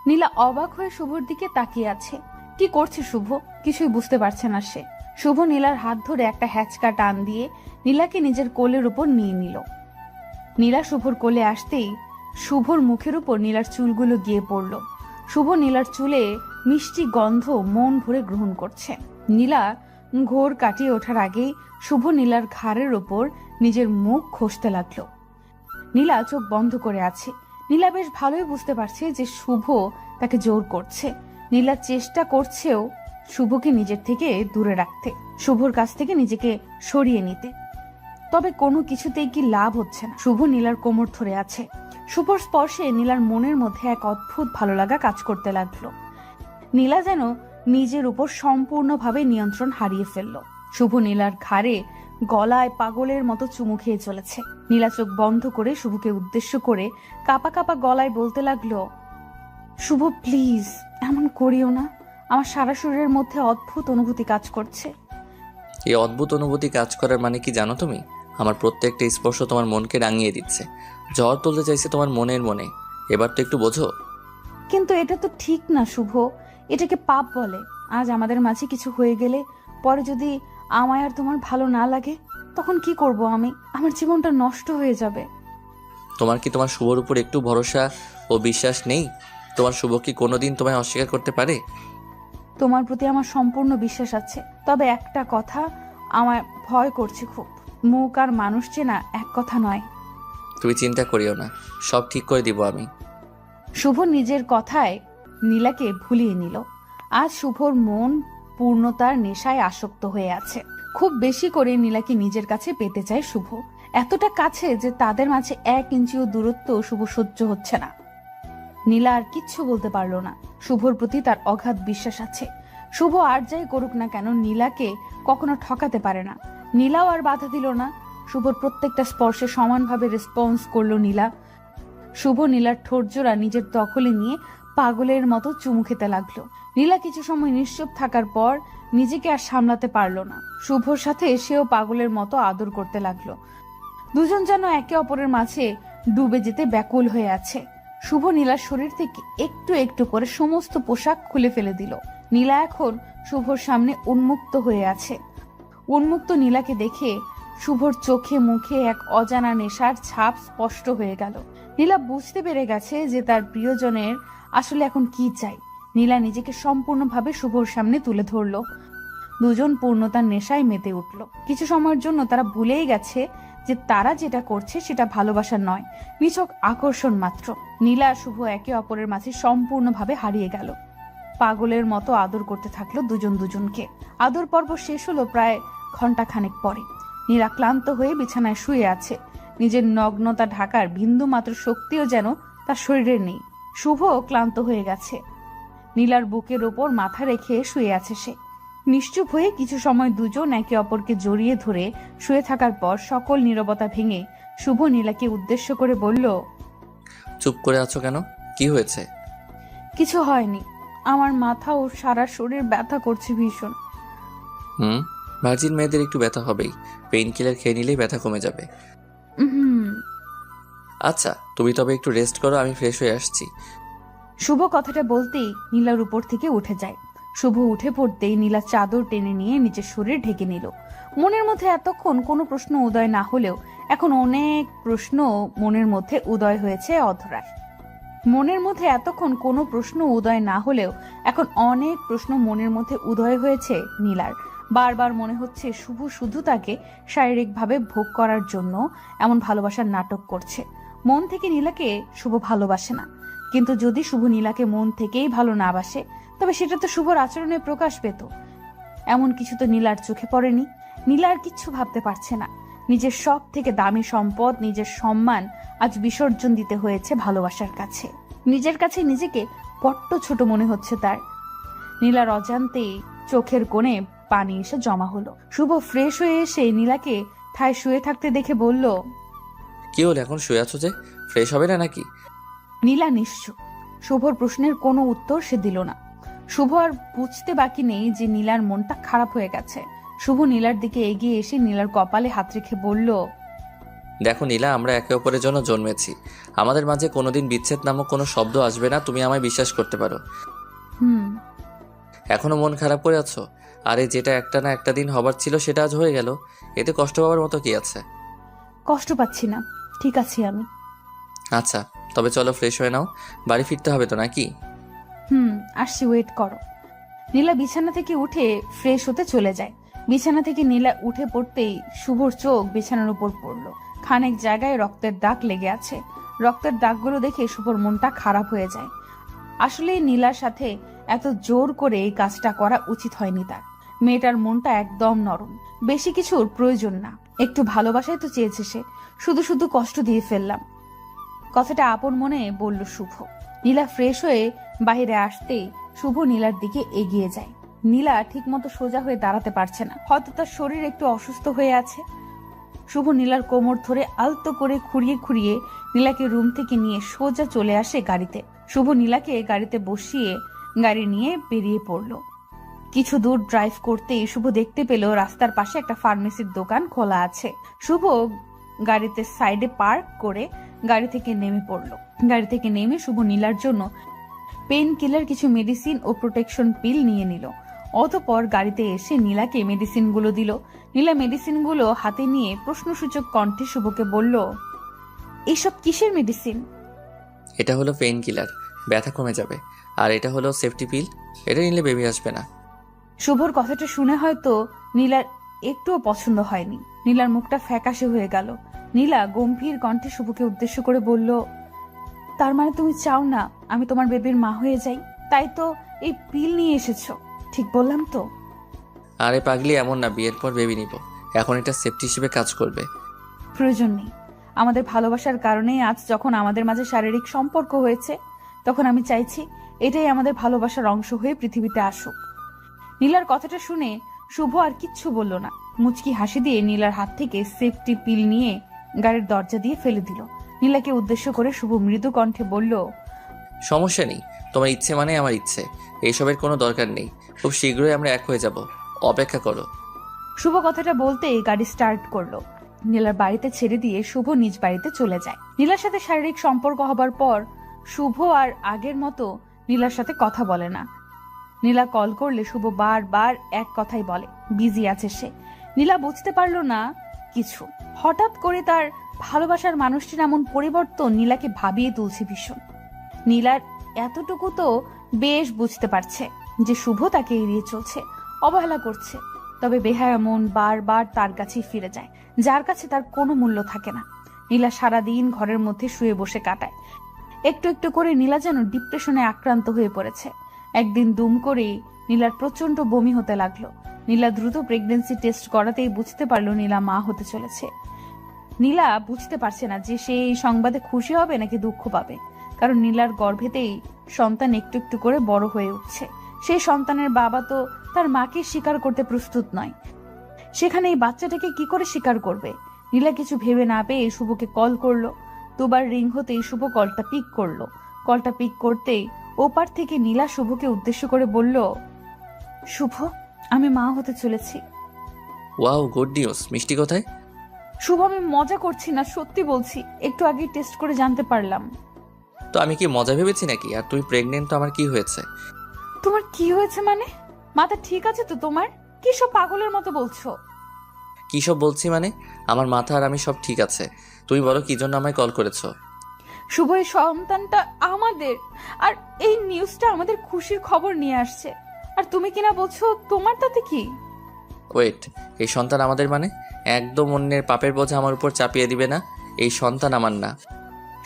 S2: নীলা অবাক হয়ে শুভর দিকে তাকিয়ে আছে। কি করছে শুভ? কিছুই বুঝতে পারছে না সে। শুভ নীলার হাত ধরে একটা হ্যাচকা টান দিয়ে নীলাকে নিজের কোলের উপর নিয়ে নিল। নীলা শুভর কোলে আসতেই শুভর মুখের উপর নীলার চুলগুলো গিয়ে পড়ল। শুভ নীলার চুলে মিষ্টি গন্ধ মন ভরে গ্রহণ করছে। নীলা ঘোর কাটিয়ে ওঠার আগেই শুভ নীলার ঘাড়ের ওপর নিজের মুখ ঘষতে লাগলো। নীলা চোখ বন্ধ করে আছে। নীলা বেশ ভালোই বুঝতে পারছে যে শুভ তাকে জোর করছে। নীলা চেষ্টা করছেও শুভকে নিজের থেকে দূরে রাখতে, শুভর কাছ থেকে নিজেকে সরিয়ে নিতে। তবে কোনো কিছুতেই কি লাভ হচ্ছে না। শুভ নীলার কোমর ধরে আছে। শুভর স্পর্শে নীলার মনের মধ্যে এক অদ্ভুত ভালো লাগা কাজ করতে লাগলো। নীলা যেন নিজের উপর সম্পূর্ণভাবে নিয়ন্ত্রণ হারিয়ে ফেললো। শুভ নীলার ঘাড়ে গলায় পাগলের মতো চুমু খেয়ে চলেছে। নীলা চোখ বন্ধ করে শুভকে উদ্দেশ্য করে কাপা কাপা গলায় বলতে লাগলো, শুভ প্লিজ, এমন করিও না। আমার সারা শরীরের মধ্যে অদ্ভুত অনুভূতি কাজ করছে।
S1: এই অদ্ভুত অনুভূতি কাজ করার মানে কি জানো তুমি? আমার প্রত্যেকটা স্পর্শ তোমার মনকে রাঙিয়ে দিচ্ছে। ঝড় তুলতে চাইছে তোমার মনে। এবার তো একটু বোঝো।
S2: কিন্তু এটা তো ঠিক না শুভ, এটাকে পাপ বলে। আজ আমাদের মাঝে কিছু হয়ে গেলে পরে যদি আমায় আর তোমার ভালো না লাগে, তখন কি করব আমি? আমার জীবনটা নষ্ট হয়ে যাবে।
S1: তোমার কি তোমার শুভর উপর একটু ভরসা ও বিশ্বাস নেই? তোমার শুভ কি কোনোদিন তোমায় অস্বীকার করতে পারে?
S2: তোমার প্রতি আমার সম্পূর্ণ বিশ্বাস আছে, তবে একটা কথা আমার ভয় করছে খুব। মুখ আর মানুষ চেনা এক কথা নয়।
S1: তুমি চিন্তা করিও না, সব ঠিক করে দিব আমি।
S2: শুভ নিজের কথায় নীলাকে ভুলিয়ে নিল। আজ শুভর মন পূর্ণতার নেশায় আসক্ত হয়ে আছে। খুব বেশি করে নীলাকে নিজের কাছে পেতে চায় শুভ, এতটা কাছে যে তাদের মাঝে 1 ইঞ্চিও দূরত্ব শুভ সহ্য হচ্ছে না। নীলা আর কিচ্ছু বলতে পারলো না। শুভর প্রতি তার অগাধ বিশ্বাস আছে। শুভ আর যাই করুক না কেন নীলাকে কখনো ঠকাতে পারে না। নীলাও আর বাধা দিল না। শুভর প্রত্যেকটা স্পর্শে সমানভাবে রেসপন্স করলো নীলা। শুভ নীলার ঠোঁট জোড়া নিজের দখলে নিয়ে পাগলের মতো চুমু খেতে লাগলো। নীলা কিছু সময় নিশ্চুপ থাকার পর নিজেকে আর সামলাতে পারলো না। শুভর সাথে সেও পাগলের মতো আদর করতে লাগলো। দুজন যেন একে অপরের মাঝে ডুবে যেতে ব্যাকুল হয়ে আছে। শুভ নীলার শরীর থেকে একটু একটু করে সমস্ত পোশাক খুলে ফেলে দিল। নীলা এখন শুভর সামনে উন্মুক্ত হয়ে আছে। উন্মুক্ত নীলাকে দেখে শুভর চোখে মুখে এক অজানা নেশার ছাপ স্পষ্ট হয়ে গেল। নীলা বুঝতে পেরে গেছে যে তার প্রিয়জনের আসলে এখন কি চাই। নীলা নিজেকে সম্পূর্ণভাবে শুভর সামনে তুলে ধরল। দুজন পূর্ণতার নেশায় মেতে উঠল। কিছু সময়ের জন্য তারা ভুলেই গেছে যে তারা যেটা করছে সেটা ভালোবাসা নয়, নিছক আকর্ষণ মাত্র। নীলা আর শুভ একে অপরের মাঝে সম্পূর্ণভাবে হারিয়ে গেল। পাগলের মতো আদর করতে থাকলো দুজন দুজনকে। আদর পর্ব শেষ হলো প্রায় ঘন্টাখানেক পরে। নীলা ক্লান্ত হয়ে বিছানায় শুয়ে আছে। নিজের নগ্নতা ঢাকার বিন্দু মাত্র শক্তিও যেন তার শরীরে নেই। শুভ ক্লান্ত হয়ে গেছে। নীলার বুকের ওপর মাথা রেখে শুয়ে আছে সে। নিশ্চুপ হয়ে কিছু সময় দুজন একে অপরকে জড়িয়ে ধরে শুয়ে থাকার পর সকল নীরবতা ভেঙে শুভ নীলাকে উদ্দেশ্য করে বলল,
S1: চুপ করে আছো কেন? কি হয়েছে?
S2: কিছু হয়নি। আমার মাথা ও সারা শরীর ব্যথা করছে ভীষণ।
S1: ভার্জিন মেয়েদের একটু ব্যথা হবেই, পেইন কিলার খেয়ে নিলেই ব্যথা কমে যাবে। আচ্ছা, তুমি তবে একটু রেস্ট করো, আমি ফ্রেশ হয়ে আসছি।
S2: শুভ কথাটা বলতেই নীলার উপর থেকে উঠে যায়। শুভ উঠে পড়তেই নীলা চাদর টেনে নিয়ে নিজের শরীর ঢেকে নিল। মনের মধ্যে এতক্ষণ কোনো প্রশ্ন উদয় না হলেও এখন অনেক প্রশ্ন মনের মধ্যে উদয় হয়েছে অধরার। মনের মধ্যে এতক্ষণ কোনো প্রশ্ন উদয় না হলেও এখন অনেক প্রশ্ন মনের মধ্যে উদয় হয়েছে নীলার। বারবার মনে হচ্ছে শুভ শুধু তাকে শারীরিকভাবে ভোগ করার জন্য এমন ভালোবাসার নাটক করছে। মন থেকে নীলাকে শুভ ভালোবাসে না, কিন্তু যদি শুভ নীলাকে মন থেকেই ভালো না বাসে তবে সেটা তো শুভর আচরণে প্রকাশ পেত। এমন কিছু তো নীলার চোখে পড়েনি। নীলা আর কিচ্ছু ভাবতে পারছে না। নিজের সব থেকে দামি সম্পদ, নিজের সম্মান আজ বিসর্জন দিতে হয়েছে ভালোবাসার কাছে। নিজের কাছে নিজেকে বড্ড ছোট মনে হচ্ছে তার। নীলার অজান্তেই চোখের কোণে পানি এসে জমা হলো। শুভ ফ্রেশ হয়ে এসে নীলাকে ঠায় শুয়ে থাকতে দেখে বলল,
S1: কি হলো, এখন শুয়ে আছো যে? ফ্রেশ হবে না নাকি?
S2: নীলা নিশ্চুপ। শুভর প্রশ্নের কোনো উত্তর সে দিল না। শুভ আর বুঝতে বাকি নেই যে নীলার মনটা খারাপ হয়ে গেছে। শুভ নীলার দিকে এগিয়ে এসে নীলার কপালে হাত রেখে বলল,
S1: দেখো নীলা, আমরা একে অপরের জন্য জন্মেছি। আমাদের মাঝে কোনোদিন বিচ্ছেদ নামক কোনো শব্দ আসবে না, তুমি আমায় বিশ্বাস করতে পারো। এখনো মন খারাপ করে আছো? আরে যেটা একটা না একটা দিন হবার ছিল সেটা আজ হয়ে গেল, এতে কষ্ট পাওয়ার মতো কি আছে?
S2: কষ্ট পাচ্ছি না, ঠিক আছি আমি।
S1: আচ্ছা, তবে চলো ফ্রেশ হয়ে নাও, বাড়ি ফিরতে হবে তো নাকি?
S2: আসছি, ওয়েট করো। নীলা বিছানা থেকে উঠে ফ্রেশ হতে চলে যায়। বিছানা থেকে নীলা উঠে পড়তেই শুভর চোখ বিছানার উপর পড়লো। খানেক জায়গায় রক্তের দাগ লেগে আছে। রক্তের দাগগুলো দেখে শুভর মনটা খারাপ হয়ে যায়। আসলে নীলার সাথে এত জোর করে এই কাজটা করা উচিত হয়নি তার। মেয়েটার মনটা একদম নরম, বেশি কিছুর প্রয়োজন না। একটু ভালোবাসাই তো চেয়েছে সে, শুধু শুধু কষ্ট দিয়ে ফেললাম। কথাটা আপন মনে বলল শুভ। নীলা ফ্রেশ হয়ে বাইরে আসতেই শুভ নীলার দিকে এগিয়ে যায়। নীলা ঠিকমতো সোজা হয়ে দাঁড়াতে পারছে না, হয়তো তার শরীর একটু অসুস্থ হয়ে আছে। শুভ নীলার কোমর ধরে আলতো করে খুঁড়িয়ে খুঁড়িয়ে নীলাকে রুম থেকে নিয়ে সোজা চলে আসে গাড়িতে। শুভ নীলাকে গাড়িতে বসিয়ে গাড়ি নিয়ে বেরিয়ে পড়ল। কিছু দূর ড্রাইভ করতেই শুভ দেখতে পেল রাস্তার পাশে একটা ফার্মেসির দোকান খোলা আছে। শুভ গাড়িতে সাইডে পার্ক করে গাড়ি থেকে নেমে পড়ল। গাড়ি থেকে নেমে শুভ নীলার জন্য পেইন কিলার, কিছু মেডিসিন ও প্রোটেকশন পিল নিয়ে নিল। অতঃপর গাড়িতে এসে নীলাকে মেডিসিনগুলো দিল। নীলা মেডিসিনগুলো হাতে নিয়ে প্রশ্নসূচক কণ্ঠে শুভকে বলল, এইসব কিসের মেডিসিন?
S1: এটা হলো পেইন কিলার, ব্যথা কমে যাবে। আর এটা হলো সেফটি পিল, এটা নিলে বেবি আসবে না।
S2: শুভর কথাটা শুনে হয়তো নীলার একটুও পছন্দ হয়নি। নীলার মুখটা ফ্যাকাশে হয়ে গেল। নীলা গম্ভীর কণ্ঠে শুভকে উদ্দেশ্য করে বলল, তার মানে তুমি চাও না আমি তোমার বেবির মা হয়ে যাই? তাই তো এই পিল নিয়ে এসেছো, ঠিক বললাম তো?
S1: আরে পাগলি, এমন না, বিয়ের পর বেবি নিব, এখন এটা সেফটি হিসেবে কাজ করবে।
S2: প্রয়োজন নেই। আমাদের ভালোবাসার কারণেই আজ যখন আমাদের মাঝে শারীরিক সম্পর্ক হয়েছে, তখন আমি চাইছি এটাই আমাদের ভালোবাসার অংশ হয়ে পৃথিবীতে আসুক। নীলার কথাটা শুনে শুভ আর কিচ্ছু বলল না। মুচকি হাসি দিয়ে নীলার হাত থেকে সেফটি পিল নিয়ে গাড়ির দরজা দিয়ে ফেলে দিল। নীলাকে উদ্দেশ্য করে শুভ মৃদু কণ্ঠে বলল,
S1: সমস্যা নেই, তোমার ইচ্ছে মানে আমার ইচ্ছে, এইসবের কোনো দরকার নেই। খুব শীঘ্রই আমরা এক হয়ে যাব, অপেক্ষা করো।
S2: শুভ কথাটা বলতেই গাড়ি স্টার্ট করলো। নীলার বাড়িতে ছেড়ে দিয়ে শুভ নিজ বাড়িতে চলে যায়। নীলার সাথে শারীরিক সম্পর্ক হবার পর শুভ আর আগের মতো নীলার সাথে কথা বলে না। নীলা কল করলে শুভ বারবার এক কথাই বলে, বিজি আছে সে। নীলা বুঝতে পারলো না কিছু। হঠাৎ করে তার ভালোবাসার মানুষটির এমন পরিবর্তন নীলাকে ভাবিয়ে তুলছে ভীষণ। নীলার এতটুকু তো বেশ বুঝতে পারছে যে শুভ তাকে এড়িয়ে চলছে, অবহেলা করছে। তবে বেহায়া মন বারবার তার কাছেই ফিরে যায়, যার কাছে তার কোনো মূল্য থাকে না। নীলা সারাদিন ঘরের মধ্যে শুয়ে বসে কাটায়। একটু একটু করে নীলা যেন ডিপ্রেশনে আক্রান্ত হয়ে পড়েছে। একদিন দুম করেই নীলার প্রচন্ড বমি হতে লাগলো। নীলা দ্রুত প্রেগন্যান্সি টেস্ট করাতেই বুঝতে পারলো নীলা মা হতে চলেছে। নীলা বুঝতে পারছে না যে সে এই সংবাদে খুশি হবে নাকি দুঃখ পাবে, কারণ নীলার গর্ভেতেই সন্তান একটু একটু করে বড় হয়ে উঠছে। সেই সন্তানের বাবা তো তার মাকে স্বীকার করতে প্রস্তুত নয়, সেখানে এই বাচ্চাটাকে কি করে স্বীকার করবে? নীলা কিছু ভেবে না পেয়ে শুভকে কল করলো। দুবার রিং হতেই শুভ কলটা পিক করলো। কলটা পিক করতেই ওপার থেকে নীলা শুভকে উদ্দেশ্য করে বলল, শুভ, আমি মা হতে চলেছি।
S1: Wow, good news. মিষ্টি কোথায়?
S2: শুভ, আমি মজা করছি না, সত্যি বলছি। একটু আগে টেস্ট করে জানতে পারলাম।
S1: তো আমি কি মজা ভেবেছি নাকি? আর তুই প্রেগনেন্ট, তো আমার কি হয়েছে?
S2: তোমার কি হয়েছে মানে? মাথা ঠিক আছে তো তোমার? কি সব পাগলের মতো বলছো?
S1: কি সব বলছি মানে? আমার মাথা আর আমি সব ঠিক আছে। তুমি বলো কি জন্য আমায় কল করেছো?
S2: শুভ, এই সন্তানটা আমাদের, আর এই নিউজটা আমাদের খুশির খবর নিয়ে আসছে। আর তুমি কিনা বলছো তোমার তাতে কি?
S1: ওয়েট, এই সন্তান আমাদের মানে? একদম অন্যের পাপের বোঝা আমার উপর চাপিয়ে দিবে না। এই সন্তান আমার না।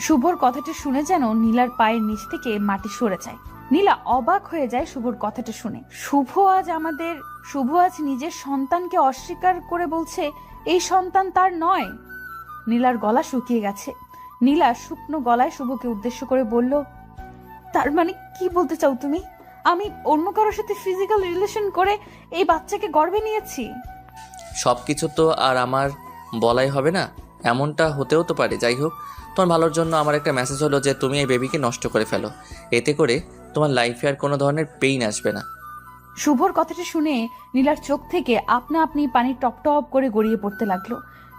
S2: শুভর কথাটা শুনে যেন নীলার পায়ের নিচ থেকে মাটি সরে যায়। নীলা অবাক হয়ে যায় শুভর কথাটা শুনে। শুভ আজ নিজের সন্তানকে অস্বীকার করে বলছে এই সন্তান তার নয়। নীলার গলা শুকিয়ে গেছে। নীলা শুকনো গলায় শুভকে উদ্দেশ্য করে বলল, তার মানে কি বলতে চাও তুমি? আমি অন্য কারোর সাথে ফিজিক্যাল রিলেশন করে এই বাচ্চাকে গর্ভে নিয়েছি?
S1: সবকিছু তো আর আমার বলাই হবে না, এমনটা হতেও তো পারে। যাই হোক, তোমার ভালোর জন্য আমার একটা মেসেজ হলো যে তুমি এই বেবিকে নষ্ট করে ফেলো। এতে করে তোমার লাইফে আর কোনো ধরনের পেইন আসবে না।
S2: শুভর কথাটা শুনে নীলার চোখ থেকে আপনা আপনি পানি টপ টপ করে গড়িয়ে পড়তে লাগলো।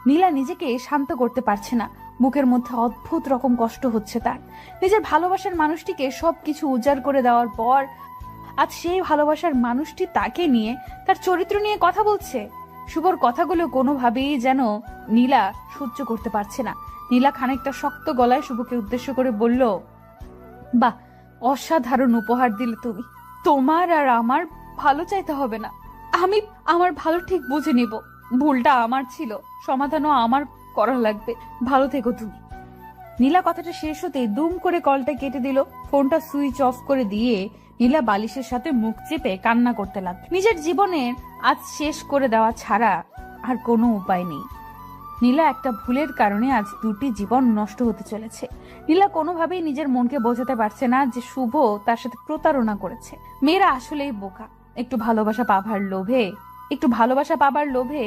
S2: নীলা নিজেকে শান্ত করতে পারছে না। বুকের মধ্যে অদ্ভুত রকম কষ্ট হচ্ছে তার। নিজের ভালোবাসার মানুষটিকে সবকিছু উজাড় করে দেওয়ার পর আজ সেই ভালোবাসার মানুষটি তাকে নিয়ে, তার চরিত্র নিয়ে কথা বলছে। শুভর কথাগুলো কোনোভাবেই যেন নীলা সহ্য করতে পারছে না। নীলা খানিকটা শক্ত গলায় শুভকে উদ্দেশ্য করে বলল, বাহ, অসাধারণ উপহার দিলে তুমি। তোমার আর আমার ভালো চাইতে হবে না, আমি আমার ভালো ঠিক বুঝে নিব। ভুলটা আমার ছিল, সমাধানও আমার করা লাগবে। ভালো থেকো তুমি। নীলা কথাটা শেষ হতেই দুম করে কলটা কেটে দিল। ফোনটা সুইচ অফ করে দিয়ে নীলা বালিশের সাথে মুখ চেপে কান্না করতে লাগলো। নিজের জীবনের আজ শেষ করে দেওয়া ছাড়া আর কোনো উপায় নেই। নীলা একটা ভুলের কারণে আজ দুটি জীবন নষ্ট হতে চলেছে। নীলা কোনোভাবেই নিজের মনকে বোঝাতে পারছে না যে শুভ তার সাথে প্রতারণা করেছে। মেয়েরা আসলেই বোকা। একটু ভালোবাসা পাবার লোভে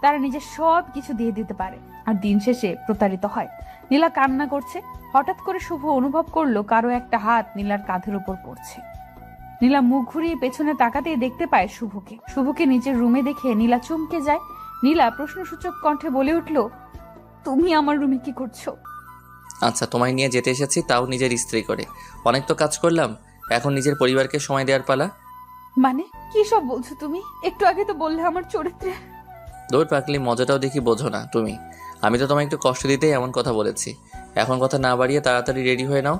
S2: তারা নিজের সব কিছু দিয়ে দিতে পারে, আর দিন শেষে প্রতারিত হয়। নীলা কান্না করছে। হঠাৎ করে শুভ অনুভব করলো কারো একটা হাত নীলার কাঁধের উপর পড়ছে। নীলা মুখ ঘুরিয়ে পেছনে তাকাতেই দেখতে পায় শুভকে নিজের রুমে দেখে নীলা চমকে যায়। নীলা প্রশ্নসূচক কণ্ঠে বলে উঠল, তুমি আমার রুমে কি করছো?
S1: আচ্ছা, তোমায় নিয়ে যেতে এসেছি, তাও নিজের স্ত্রী করে। অনেক তো কাজ করলাম, এখন নিজের পরিবারকে সময় দেওয়ার পালা।
S2: মানে কি সব বলছো তুমি? একটু আগে তো বললে আমার চরিত্রে।
S1: দৌড় পাকলি, মজাটাও দেখি বোঝো না তুমি। আমি তো তোমায় একটু কষ্ট দিতেই এমন কথা বলেছি। এখন কথা না বাড়িয়ে তাড়াতাড়ি রেডি হয়ে নাও,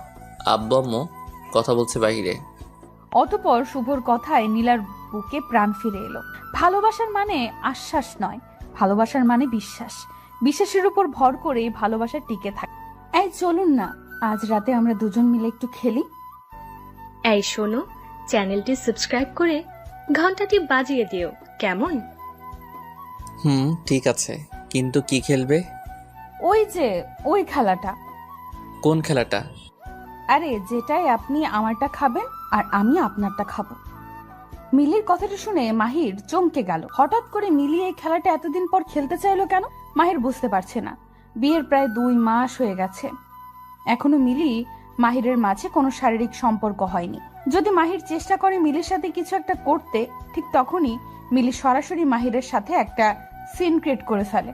S1: আব্বু আম্মু কথা বলছে বাইরে।
S2: অতঃপর শুভর কথায় নীলার বুকে প্রাণ ফিরে এলো। ভালোবাসার মানে আশ্বাস নয়, ভালোবাসার মানে বিশ্বাস। বিশ্বাসের উপর ভর করে ভালোবাসা টিকে থাকে। এই চলুন না, আজ রাতে আমরা দুজন মিলে একটু খেলি।
S5: এই শোনো, চ্যানেলটি সাবস্ক্রাইব করে ঘন্টাটি বাজিয়ে দিও, কেমন?
S1: ঠিক আছে, কিন্তু কি খেলবে?
S2: ওই খেলাটা।
S1: কোন খেলাটা?
S2: আরে যেটাই আপনি আমারটা খাবেন আর আমি আপনারটা খাবো। মিলির কথাটা শুনে মাহির চমকে গেল। হঠাৎ করে মিলি এই খেলাটা এতদিন পর খেলতে চাইলো কেন? মাহির বুঝতে পারছে না। বিয়ের প্রায় 2 মাস হয়ে গেছে, এখনো মিলি মাহিরের মাঝে কোনো শারীরিক সম্পর্ক হয়নি। যদি মাহির চেষ্টা করে মিলির সাথে কিছু একটা করতে, ঠিক তখনই মিলি সরাসরি মাহিরের সাথে একটা সিন ক্রিয়েট করে ফেলে।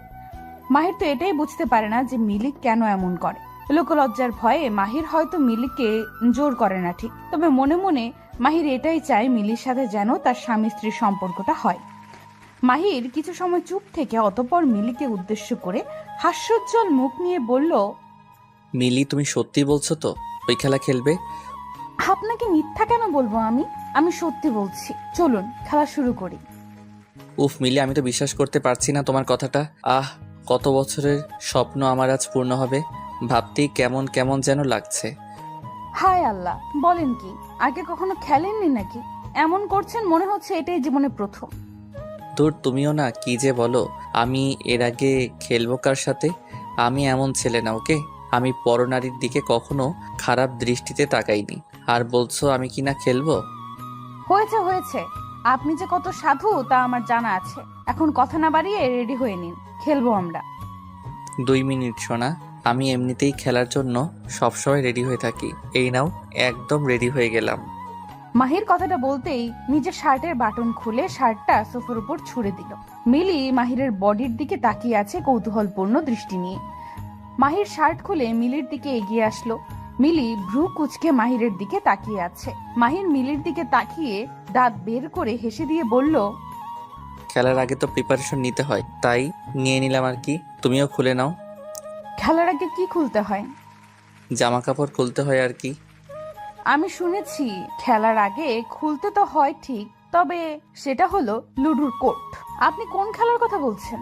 S2: মাহির তো এটাই বুঝতে পারে না যে মিলি কেন এমন করে। লোকলজ্জার ভয়ে মাহির হয়তো মিলিকে জোর করে না ঠিক, তবে মনে মনে মাহির এটাই চায় মিলির সাথে যেন তার স্বামী স্ত্রীর সম্পর্কটা হয়। মাহির কিছু সময় চুপ থেকে অতঃপর মিলিকে উদ্দেশ্য করে হাস্যোজ্জ্বল মুখ নিয়ে বলল,
S1: মিলি, তুমি সত্যি বলছো তো ওই খেলা খেলবে?
S2: আপনাকে মিথ্যা কেন বলবো? আমি সত্যি বলছি। চলুন খেলা শুরু করি।
S1: উফ মিলি, আমি তো বিশ্বাস করতে পারছি না তোমার কথাটা। কত বছরের স্বপ্ন আমার আজ পূর্ণ হবে, ভাবতেই কেমন কেমন যেন লাগছে।
S2: হায় আল্লাহ, বলেন কি? আগে কখনো খেলেননি নাকি? এমন করছেন মনে হচ্ছে এটাই জীবনে প্রথম।
S1: দূর, তুমিও না কি যে বলো। আমি এর আগে খেলবো কার সাথে? আমি এমন ছেলে না, ওকে? আমি পরনারীর দিকে কখনো খারাপ দৃষ্টিতে তাকাইনি। আর বলছো আমি কি না খেলবো?
S2: হয়েছে হয়েছে, আপনি যে কত সাধু তা আমার জানা আছে। এখন কথা না বাড়িয়ে রেডি হয়ে নিন, খেলবো আমরা।
S1: 2 মিনিট সোনা, আমি এমনিতেই খেলার জন্য সবসময় রেডি হয়ে থাকি। এই নাও, একদম রেডি হয়ে গেলাম।
S2: মাহির কথাটা বলতেই নিজের শার্টের বাটন খুলে শার্টটা সোফার উপর ছুঁড়ে দিল। মিলি মাহিরের বডির দিকে তাকিয়ে আছে কৌতূহলপূর্ণ দৃষ্টি নিয়ে। মাহির শার্ট খুলে মিলির দিকে এগিয়ে আসলো। মিলি ভ্রু কুচকে মাহিরের দিকে তাকিয়ে আছে। মাহির মিলির দিকে তাকিয়ে দাঁত বের করে হেসে দিয়ে বলল,
S1: খেলার আগে তো প্রিপারেশন নিতে হয়, তাই নিয়ে নিলাম আর কি। তুমিও খুলে নাও।
S2: খেলার আগে কি খুলতে হয়?
S1: জামা কাপড় খুলতে হয় আর কি।
S2: আমি শুনেছি খেলার আগে খুলতে তো হয় ঠিক, তবে সেটা হলো লুডুর কোট। আপনি কোন খেলার কথা বলছেন?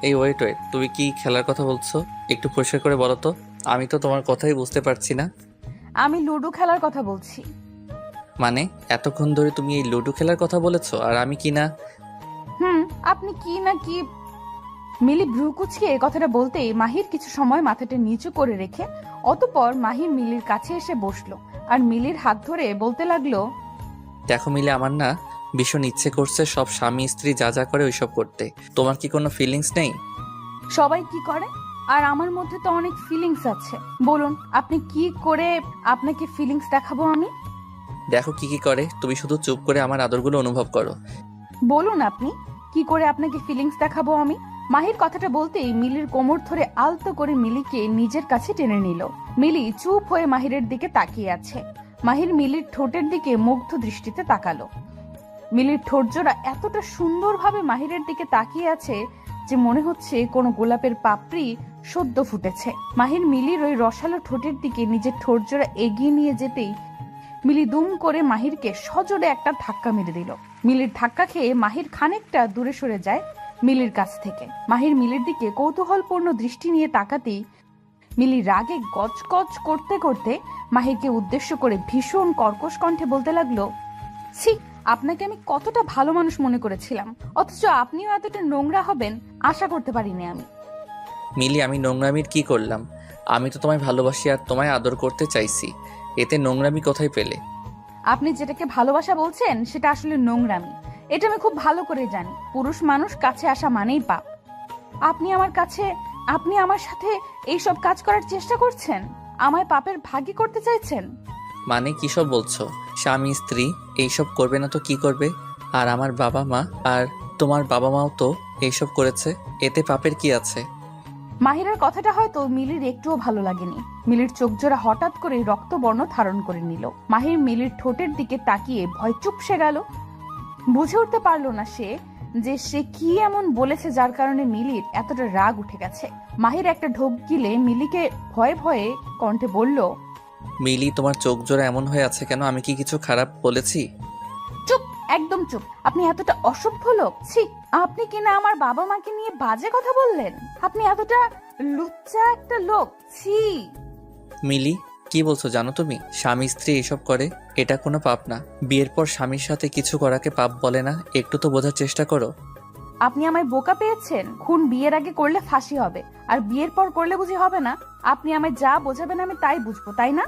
S1: এই ওয়েট, তুমি কি খেলার কথা বলছো? একটু পরিষ্কার করে বলো তো, আমি তো তোমার কথাই বুঝতে পারছি না।
S2: আমি লুডো খেলার কথা বলছি।
S1: মানে এতক্ষণ ধরে তুমি এই লুডো খেলার কথা বলেছো, আর আমি কি না?
S2: আপনি কি না কি। মিলি ভ্রু কুচকে কথাটা বলতেই মাহির কিছু সময় মাথাটা নিচু করে রেখে অতঃপর মাহির মিলির কাছে এসে বসলো আর মিলির হাত ধরে বলতে লাগলো,
S1: দেখো মিলে, আমার না ভীষণ ইচ্ছে করছে সব স্বামী স্ত্রী যা যা করে ওইসব করতে। তোমার কি কোনো ফিলিংস নেই?
S2: সবাই কি করে, আর আমার মধ্যে তো অনেক ফিলিংস আছে। বলুন আপনি কি করে আপনাকে ফিলিংস দেখাবো আমি?
S1: দেখো কি কি করে, তুমি শুধু চুপ করে আমার আদরগুলো অনুভব করো।
S2: বলুন আপনি কি করে আপনাকে ফিলিংস দেখাবো আমি? মাহির কথাটা বলতেই মিলির কোমর ধরে আলতো করে মিলিকে নিজের কাছে টেনে নিল। মিলি চুপ হয়ে মাহিরের দিকে তাকিয়ে আছে। মাহির মিলির ঠোঁটের দিকে মুগ্ধ দৃষ্টিতে তাকালো। মিলির ঠোঁটজোড়া এতটা সুন্দরভাবে মাহিরের দিকে তাকিয়ে আছে যে মনে হচ্ছে কোনো গোলাপের পাপড়ি সদ্য ফুটেছে। মাহির মিলির ওই রসালো ঠোঁটের দিকে নিজের ঠোঁটজোড়া এগিয়ে নিয়ে যেতেই মিলি দুম করে মাহিরকে সজোরে একটা ধাক্কা মেরে দিল। মিলির ধাক্কা খেয়ে মাহির খানিকটা দূরে সরে যায় মিলির কাছ থেকে। মাহির মিলির দিকে কৌতূহলপূর্ণ দৃষ্টি নিয়ে তাকাতেই মিলি রাগে গজগজ করতে করতে মাহিরকে উদ্দেশ্য করে ভীষণ কর্কশ কণ্ঠে বলতে লাগলো, ছি, আপনাকে আমি কতটা ভালো মানুষ মনে করেছিলাম, অথচ আপনিও এতটা নোংরা হবেন আশা করতে পারিনি আমি।
S1: মিলি, আমি নোংরামির কি করলাম? আমি তো তোমায় ভালোবাসি আর তোমায় আদর করতে চাইছি, এতে নোংরামি কোথায় পেলে?
S2: আপনি যেটাকে ভালোবাসা বলছেন সেটা আসলে নোংরামি, এটা আমি খুব ভালো করে জানি। পুরুষ মানুষ কাছে আসা মানেই পাপ। আপনি আমার সাথে এইসব কাজ করার চেষ্টা করছেন, আমায় পাপের ভাগী করতে চাইছেন।
S1: মানে কি সব বলছো? স্বামী স্ত্রী এইসব করবে না তো কি করবে? আর আমার বাবা মা আর তোমার বাবা মাও তো এইসব করেছে, এতে পাপের কি আছে?
S2: মাহিরের কথাটা হয়তো মিলির একটুও ভালো লাগেনি। মিলির চোখ জোড়া হঠাৎ করে রক্তবর্ণ ধারণ করে নিল। মাহির মিলির ঠোঁটের দিকে তাকিয়ে ভয় চুপসে গেল। বুঝে উঠতে পারলো না সে কি এমন বলেছে যার কারণে মিলির এতটা রাগ উঠে গেছে। মাহির একটা ঢোক গিলে মিলিকে ভয়ে ভয়ে কণ্ঠে বলল,
S1: মিলি, তোমার চোখ জোড়া এমন হয়ে আছে কেন? আমি কি কিছু খারাপ বলেছি?
S2: চুপ, একদম চুপ। আপনি এতটা অসভ্য লোক, ছি। আপনি কিনা আমার বাবা মাকে নিয়ে বাজে কথা বললেন। আপনি এতটা লুচ্চা একটা লোক, ছি।
S1: মিলি, কি বলছো জানো তুমি? স্বামী স্ত্রী এসব করে, এটা কোনো পাপ না। বিয়ের পর স্বামীর সাথে কিছু করাকে পাপ বলে না, একটু তো বোঝার চেষ্টা করো।
S2: আপনি আমায় বোকা পেয়েছেন। খুন বিয়ের আগে করলে ফাঁসি হবে, আর বিয়ের পর করলে বুঝি হবে না? আপনি আমায় যা বোঝাবেন আমি তাই বুঝবো, তাই না?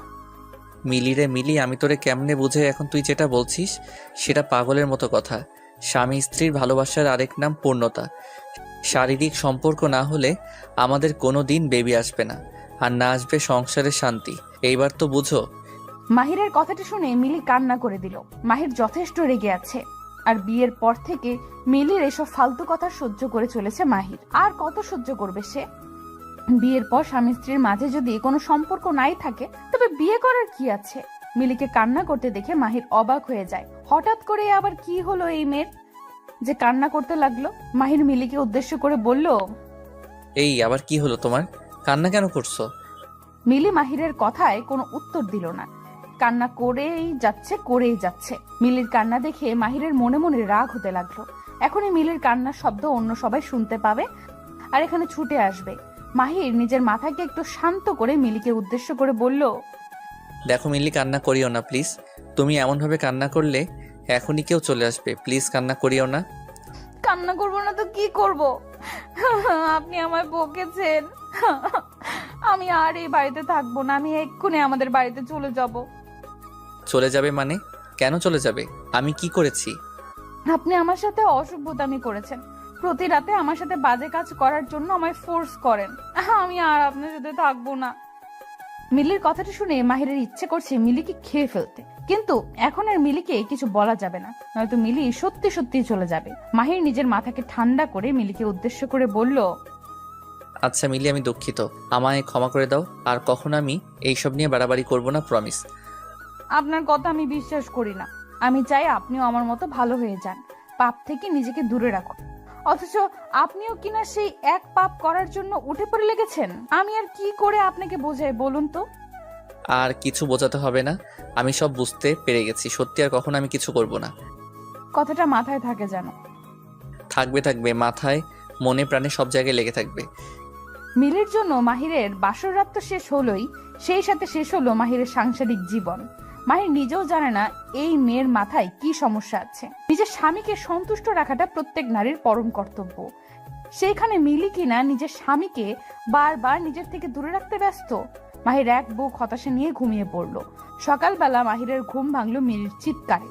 S1: মিলি রে মিলি, আমি তোরে কেমনে বুঝে? এখন তুই যেটা বলছিস সেটা পাগলের মতো কথা। স্বামী স্ত্রীর ভালোবাসার আরেক নাম পূর্ণতা। শারীরিক সম্পর্ক না হলে আমাদের কোনো দিন বেবি আসবে না। আর না আসবে সংসারের শান্তি। এইবার তো বুঝো।
S2: মাহিরের কথাটা শুনে মিলি কান্না করে দিল। মাহির যথেষ্ট রেগে আছে। আর বিয়ের পর থেকে মিলির এসব ফালতু কথা সহ্য করে চলেছে মাহির। আর কত সহ্য করবে সে? বিয়ের পর স্বামী স্ত্রীর মাঝে যদি কোনো সম্পর্ক নাই থাকে তবে বিয়ে করার কি আছে? মিলিকে কান্না করতে দেখে মাহির অবাক হয়ে যায়। হঠাৎ করে আবার কি হলো এই মেয়ের যে কান্না করতে লাগলো? মাহির মিলিকে উদ্দেশ্য করে বলল,
S1: এই আবার কি হলো তোমার? কান্না কেন করছো?
S2: মিলি মাহিরের কথায় কোনো উত্তর দিল না। কান্না করেই যাচ্ছে। মিলির কান্না দেখে মাহিরের মনে মনে রাগ হতে লাগলো। এখনই মিলির কান্নার শব্দ অন্য সবাই শুনতে পাবে আর এখানে ছুটে আসবে। মাহির নিজের মাথাকে একটু শান্ত করে মিলিকে উদ্দেশ্য করে বলল,
S1: দেখো মিলি, কান্না করিও না প্লিজ। তুমি এমনভাবে কান্না করলে এখনই কেউ চলে আসবে। প্লিজ কান্না করিও না।
S2: কান্না করবো না তো কি করব? আপনি আমায় বকেছেন। আমি আর এই বাড়িতে থাকবো না। আমি এক্ষুনি আমাদের বাড়িতে চলে যাব।
S1: চলে যাবে মানে? কেন চলে যাবে? আমি কি করেছি?
S2: আপনি আমার সাথে অসভ্যতামি করেছেন। প্রতি রাতে আমার সাথে বাজে কাজ করার জন্য আমায় ফোর্স করেন। আমি আর আপনার সাথে থাকবো না। মিলির কথাটা শুনে মাহিরের ইচ্ছে করছে মিলিকে খেয়ে ফেলতে, কিন্তু এখন আর মিলিকে কিছু বলা যাবে না, নয়তো মিলি সত্যি সত্যি চলে যাবে। মাহির নিজের মাথাকে ঠান্ডা করে মিলিকে উদ্দেশ্য করে বলল,
S1: আচ্ছা মিলি, আমি দুঃখিত। আমায় ক্ষমা করে দাও। আর কখনো আমি এইসব নিয়ে বাড়াবাড়ি করব না, প্রমিস।
S2: আপনার কথা আমি বিশ্বাস করি না। আমি চাই আপনিও আমার মতো ভালো হয়ে যান, পাপ থেকে নিজেকে দূরে রাখুন। অথচ আপনিও কিনা সেই এক পাপ করার জন্য উঠে পড়ে লেগেছেন। আমি আর কি করে আপনাকে বোঝাই বলুন তো?
S1: আর কিছু বোঝাতে হবে না, আমি সব বুঝতে পেরে গেছি। সত্যি আর কখনো আমি কিছু করব না।
S2: কথাটা মাথায় থাকে যেন।
S1: থাকবে মাথায়, মনে প্রাণে, সব জায়গায় লেগে থাকবে।
S2: মিলির জন্য মাহিরের বাসর রাত তো শেষ হলোই, সেই সাথে শেষ হলো মাহিরের সাংসারিক জীবন। মাহির নিজেও জানে না এই মেয়ের মাথায় কি সমস্যা আছে। নিজের স্বামীকে সন্তুষ্ট রাখাটা প্রত্যেক নারীর পরম কর্তব্য। সেইখানে মিলি কিনা নিজের স্বামীকে বারবার নিজের থেকে দূরে রাখতে ব্যস্ত। মাহির এক বুক হতাশা নিয়ে ঘুমিয়ে পড়লো। সকালবেলা মাহিরের ঘুম ভাঙলো মিলির চিৎকারে।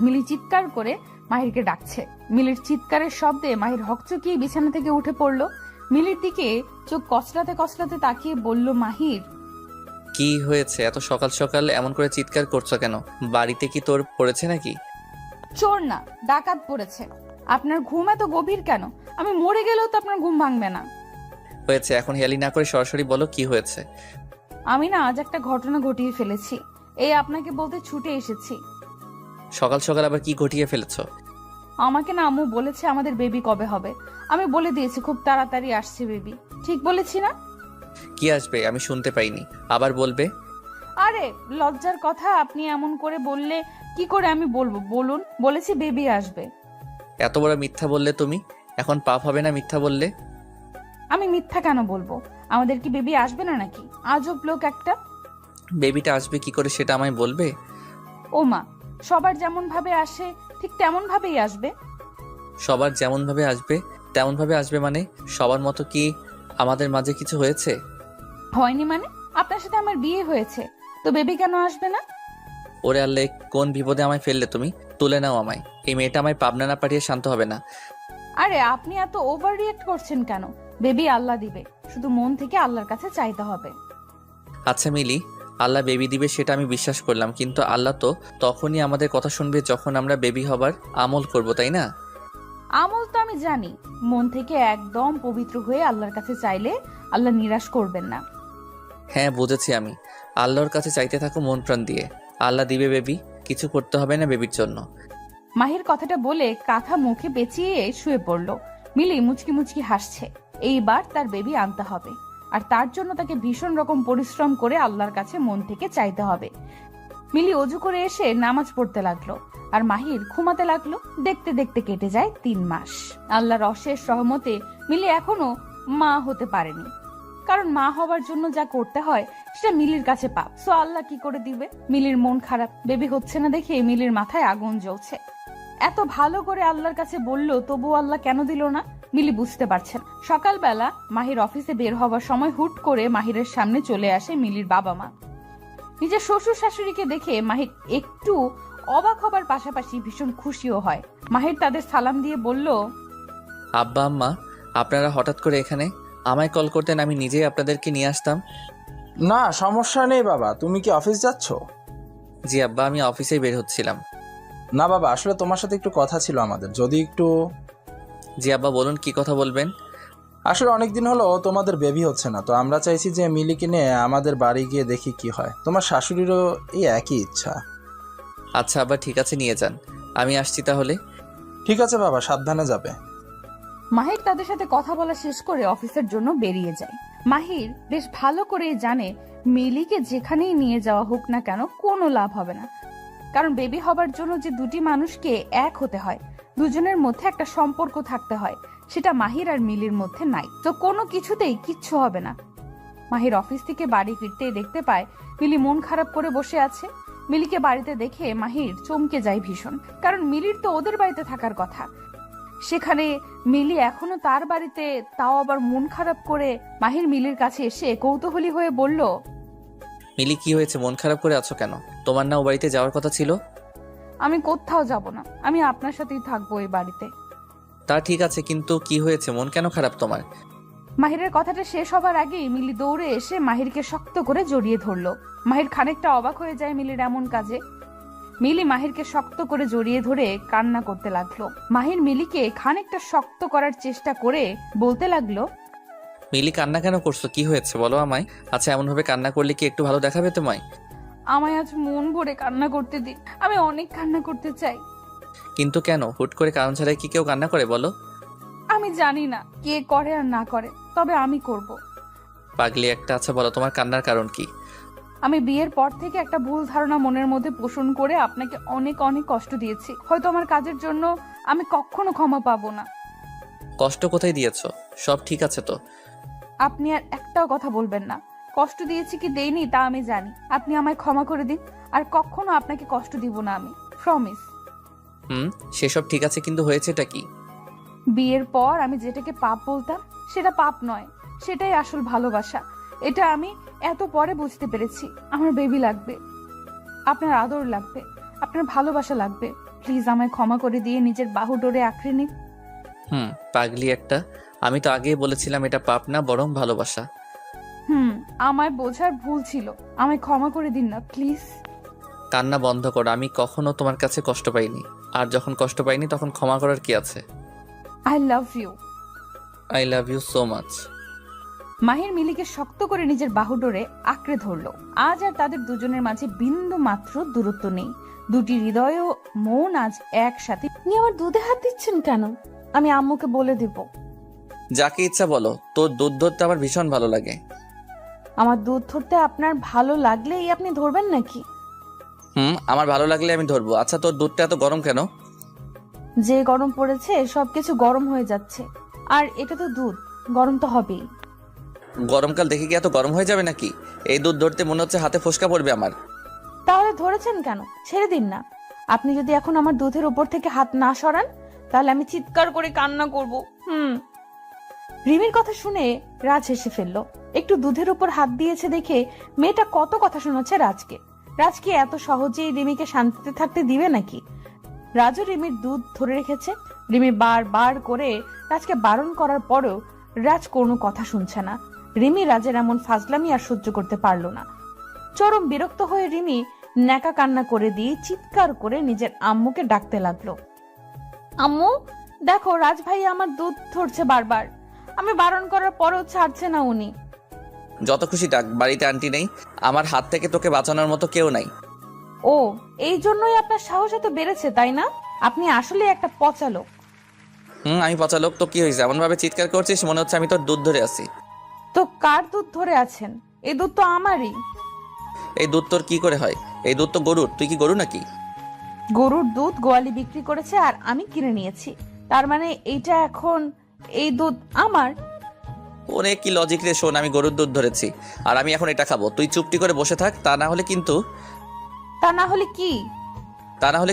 S2: মিলি চিৎকার করে মাহিরকে ডাকছে। মিলির চিৎকারের শব্দে মাহির হকচকিয়ে বিছানা থেকে উঠে পড়লো। মিলির দিকে চোখ কচলাতে কচলাতে তাকিয়ে বলল, মাহির,
S1: কি হয়েছে? এত সকাল সকাল এমন করে চিৎকার করছো কেন? বাড়িতে কি তোর পড়েছে নাকি?
S2: চোর না, ডাকাত পড়েছে। আপনার ঘুম এত গভীর কেন? আমি মরে গেলেও তো আপনার ঘুম ভাঙবে না।
S1: হয়েছে, এখন হেয়ালি না করে সরাসরি বলো কি হয়েছে।
S2: আমি না আজ একটা ঘটনা ঘটিয়ে ফেলেছি, এই আপনাকে বলতে ছুটে এসেছি।
S1: সকাল সকাল আবার কি ঘটিয়ে ফেলেছো?
S2: আমাকে না আম্মু বলেছে আমাদের বেবি কবে হবে। আমি বলে দিয়েছি খুব তাড়াতাড়ি আসছে বেবি। ঠিক বলেছি না?
S1: কি আসবে আমি শুনতে পাইনি, আবার বলবে।
S2: আরে লজ্জার কথা, আপনি এমন করে বললে কি করে আমি বলবো বলুন? বলেছি বেবি আসবে।
S1: এত বড় মিথ্যা বললে তুমি, এখন পাপ হবে না মিথ্যা বললে?
S2: আমি মিথ্যা কেন বলবো? আমাদের কি বেবি আসবে না নাকি? আজব লোক একটা।
S1: বেবিটা আসবে কি করে সেটা আমায় বলবে?
S2: ও মা, সবার যেমন ভাবে আসে ঠিক তেমন ভাবেই আসবে।
S1: সবার যেমন ভাবে আসবে তেমন ভাবে আসবে মানে? সবার মতো কি আমাদের মাঝে কিছু হয়েছে?
S2: হয়নি মানে? আপনার সাথে আমার বিয়ে হয়েছে, তো বেবি কেন আসবে না?
S1: ওরে আল্লাহ, কোন বিপদে আমায় ফেললে তুমি? তুলে নাও আমায়। এই মেয়েটা আমায় পাবনা না পাঠিয়ে শান্ত হবে না।
S2: আরে আপনি এত ওভার রিয়েক্ট করছেন কেন? বেবি আল্লাহ দিবে, শুধু মন থেকে আল্লাহর কাছে চাইতে হবে।
S1: আচ্ছা মিলি, আল্লাহ বেবি দিবে সেটা আমি বিশ্বাস করলাম, কিন্তু আল্লাহ তো তখনই আমাদের কথা শুনবে যখন আমরা বেবি হবার আমল করব, তাই না?
S2: আমল তো আমি জানি, মন থেকে একদম পবিত্র হয়ে আল্লাহর কাছে চাইলে আল্লাহ নিরাশ করবেন না।
S1: হ্যাঁ বুঝেছি আমি। আল্লাহর কাছে চাইতে থাকো মন প্রাণ দিয়ে, আল্লাহ দিবে বেবি। কিছু করতে হবে না বেবির জন্য।
S2: মাহির কথাটা বলে কাঁথা মুখে পেঁচিয়ে শুয়ে পড়লো। মিলি মুচকি মুচকি হাসছে। এইবার তার বেবি আনতে হবে, আর তার জন্য তাকে ভীষণ রকম পরিশ্রম করে আল্লাহর কাছে মন থেকে চাইতে হবে। মিলি অজু করে এসে নামাজ পড়তে লাগলো, আর মাহির ঘুমাতে লাগলো। দেখতে দেখতে কেটে যায় 3 মাস। আল্লাহর অশেষ রহমতে মিলি এখনো মা হতে পারেনি, কারণ মা হবার জন্য যা করতে হয় সেটা মিলির কাছে পাপ। সো আল্লাহ কি করে দিবে? মিলির মন খারাপ, বেবি হচ্ছে না দেখে মিলির মাথায় আগুন জ্বলছে। এত ভালো করে আল্লাহর কাছে বললো, তবু আল্লাহ কেন দিল না? মিলি বুঝতে পারছেন। সকালবেলা মাহির অফিসে বের হবার সময় হুট করে মাহিরের সামনে চলে আসে মিলির বাবা মা। নিজের শ্বশুর শাশুড়িকে দেখে মাহির একটু অবাক হবার পাশাপাশি ভীষণ খুশিও হয়। মাহির তাদের সালাম দিয়ে বলল,
S1: আব্বা আম্মা, আপনারা হঠাৎ করে এখানে? আমায় কল করতেন, আমি নিজেই আপনাদেরকে নিয়ে আসতাম।
S6: না সমস্যা নেই বাবা, তুমি কি অফিস যাচ্ছ?
S1: জি আব্বা, আমি অফিসেই বের হচ্ছিলাম।
S6: না বাবা, আসলে তোমার সাথে একটু কথা ছিল আমাদের, যদি একটু।
S1: জি আব্বা বলুন, কি কথা বলবেন?
S6: আসলে অনেকদিন হলো তোমাদের বেবি হচ্ছে না, তো আমরা চাইছি যে মিলিকে নিয়ে আমাদের বাড়ি গিয়ে দেখি কি হয়। তোমার শাশুড়িরও এই একই ইচ্ছা।
S1: আচ্ছা আব্বা, ঠিক আছে, নিয়ে যান। আমি আসছি তাহলে।
S6: ঠিক আছে বাবা, সাবধানে যাবে।
S2: মাহির তাদের সাথে কথা বলা শেষ করে অফিসের জন্য বেরিয়ে যায়। মাহির বেশ ভালো করেই জানে মিলিকে যেখানেই নিয়ে যাওয়া হোক না কেন কোনো লাভ হবে না, কারণ বেবি হবার জন্য যে দুটি মানুষকে এক হতে হয়, দুজনের মধ্যে একটা সম্পর্ক থাকতে হয়, সেটা মাহির আর মিলির মধ্যে নাই, তো কোনো কিছুতেই কিচ্ছু হবে না। মাহির অফিস থেকে বাড়ি ফিরতেই দেখতে পায় মিলি মন খারাপ করে বসে আছে। মিলিকে বাড়িতে দেখে মাহির চমকে যায় ভীষণ, কারণ মিলির তো ওদের বাড়িতে থাকার কথা, সেখানে মিলি এখনো তার বাড়িতে, তাও আবার মন খারাপ করে। মাহির মিলির কাছে এসে কৌতূহলী হয়ে বলল,
S1: মিলি, কি হয়েছে? মন খারাপ করে আছো কেন? তোমার না ও বাড়িতে যাওয়ার কথা ছিল?
S2: আমি কোথাও যাব না, আমি আপনার সাথেই থাকবো এই বাড়িতে।
S1: তা ঠিক আছে, কিন্তু কি হয়েছে? মন কেন খারাপ তোমার?
S2: মাহিরের কথাটা শেষ হবার আগেই মিলি দৌড়ে এসে মাহিরকে শক্ত করে জড়িয়ে ধরলো। মাহির খানিকটা অবাক হয়ে যায় মিলির এমন কাজে। মিলি মাহিরকে শক্ত করে জড়িয়ে ধরে কান্না করতে লাগলো। মাহির মিলিকে খানিকটা শক্ত করার চেষ্টা করে বলতে লাগলো,
S1: মিলি, কান্না কেন করছো? কি হয়েছে বলো আমায়। আচ্ছা, এমন ভাবে কান্না করলে কি একটু ভালো দেখাবে তোমায়?
S2: আমায় আজ মন ভরে কান্না করতে দিন, আমি অনেক কান্না করতে চাই।
S1: কিন্তু কেন? হুট করে কারণ ছাড়াই কি কেউ কান্না করে বলো?
S2: আমি জানি না কে করে আর না করে, তবে আমি করব।
S1: পাগলি একটা। আচ্ছা বলো, তোমার কান্নার কারণ কি?
S2: আমি বিয়ের পর থেকে একটা ভুল ধারণা মনের মধ্যে পোষণ করে আপনাকে অনেক অনেক কষ্ট দিয়েছি। হয়তো আমার কাজের জন্য আমি কখনো ক্ষমা পাবো না।
S1: কষ্ট কোথায় দিয়েছো? সব ঠিক আছে তো?
S2: আপনি আর একটাও কথা বলবেন না। কষ্ট দিয়েছি কি দেইনি তা আমি জানি, আপনি আমায় ক্ষমা করে দিন, আর কখনো আপনাকে কষ্ট দিব না আমি, প্রমিস।
S1: সেসব ঠিক আছে, কিন্তু হয়েছেটা কি?
S2: বিয়ের পর আমি যেটাকে পাপ বলতাম সেটা পাপ নয়, সেটাই আসল ভালোবাসা। এটা আমি এত পরে বুঝতে পেরেছি। আমার বেবি লাগবে, আপনার আদর লাগবে, আপনার ভালোবাসা লাগবে। প্লিজ আমায় ক্ষমা করে দিয়ে নিজের বাহু ডোরে আঁকড়ে নিন।
S1: পাগলি একটা। আমি তো আগেই বলেছিলাম এটা পাপ না, বরং ভালোবাসা।
S2: আমায় বোঝার ভুল ছিল, আমায় ক্ষমা করে দিন না প্লিজ।
S1: কান্না বন্ধ করো। আমি কখনো তোমার কাছে কষ্ট পাইনি, আর যখন কষ্ট পাইনি তখন ক্ষমা করার কি আছে?
S2: I love you.
S1: I love you so much.
S2: Mahir মিলিকে শক্ত করে নিজের বাহু ডোরে আঁকড়ে ধরলো। আজ আর তাদের দুজনের মাঝে বিন্দু মাত্র দূরত্ব নেই। দুটি হৃদয় ও মন আজ একসাথে।
S4: আপনি আমার দুধে হাত দিচ্ছেন কেন?
S2: আমি আম্মুকে বলে দিব।
S1: যাকে ইচ্ছা বলো, তোর দুধ ধরতে আমার ভীষণ ভালো লাগে।
S2: আমার দুধ ধরতে আপনার ভালো লাগলেই আপনি ধরবেন নাকি?
S1: আমার ভালো লাগলে আমি ধরবো। আচ্ছা, তোর দুধটা এত গরম কেন?
S2: যে গরম পড়েছে সবকিছু গরম হয়ে যাচ্ছে, আর এটা তো দুধ, গরম তো হবেই।
S1: গরমকাল দেখে কি এত গরম হয়ে যাবে নাকি? এই দুধ ধরতে মনে হচ্ছে হাতে ফোসকা পড়বে আমার।
S2: তাহলে ধরেছেন কেন? ছেড়ে দিন না। আপনি যদি এখন আমার দুধের উপর থেকে হাত না সরান, তাহলে আমি চিৎকার করে কান্না করব। রিমির কথা শুনে রাজ হেসে ফেললো। একটু দুধের উপর হাত দিয়েছে দেখে মেয়েটা কত কথা শোনাচ্ছে রাজকে। রাজ কি এত সহজেই রিমিকে শান্তিতে থাকতে দিবে নাকি? রাজও রিমির দুধ ধরে রেখেছে। রিমি বার করে রাজকে বারণ করার পরেও রাজ কোনো কথা শুনছে না। রিমি রাজের এমন ফাজলামি আর সহ্য করতে পারলো না। চরম বিরক্ত হয়ে রিমি ন্যাকা কান্না করে দিয়ে চিৎকার করে নিজের আম্মুকে ডাকতে লাগলো। আম্মু দেখো, রাজ ভাই আমার দুধ ধরছে বারবার, আমি বারণ করার পরেও ছাড়ছে না উনি।
S1: যত খুশি ডাক, বাড়িতে আন্টি নেই, আমার হাত থেকে তোকে বাঁচানোর মতো কেউ নাই।
S2: ও, এই জন্যই আপনার সাহস এত বেড়েছে তাই না? আপনি আসলে একটা পচা লোক।
S1: আমি পচা লোক তো কি হয়েছে? এমন ভাবে চিৎকার করছিস মনে হচ্ছে আমি তোর দুধ ধরে আছি।
S2: তো কার দুধ ধরে আছেন? এই দুধ তো আমারই।
S1: এই দুধ তোর কি করে হয়? এই দুধ তো গরুর। তুই কি গরু নাকি?
S2: গরুর দুধ গোয়ালি বিক্রি করেছে আর আমি কিনে নিয়েছি, তার মানে এইটা এখন এই দুধ আমার?
S1: ওরে কি লজিক রে! শোন, আমি গরুর দুধ ধরেছি আর আমি এখন এটা খাবো। তুই চুপটি করে বসে থাক, তা না হলে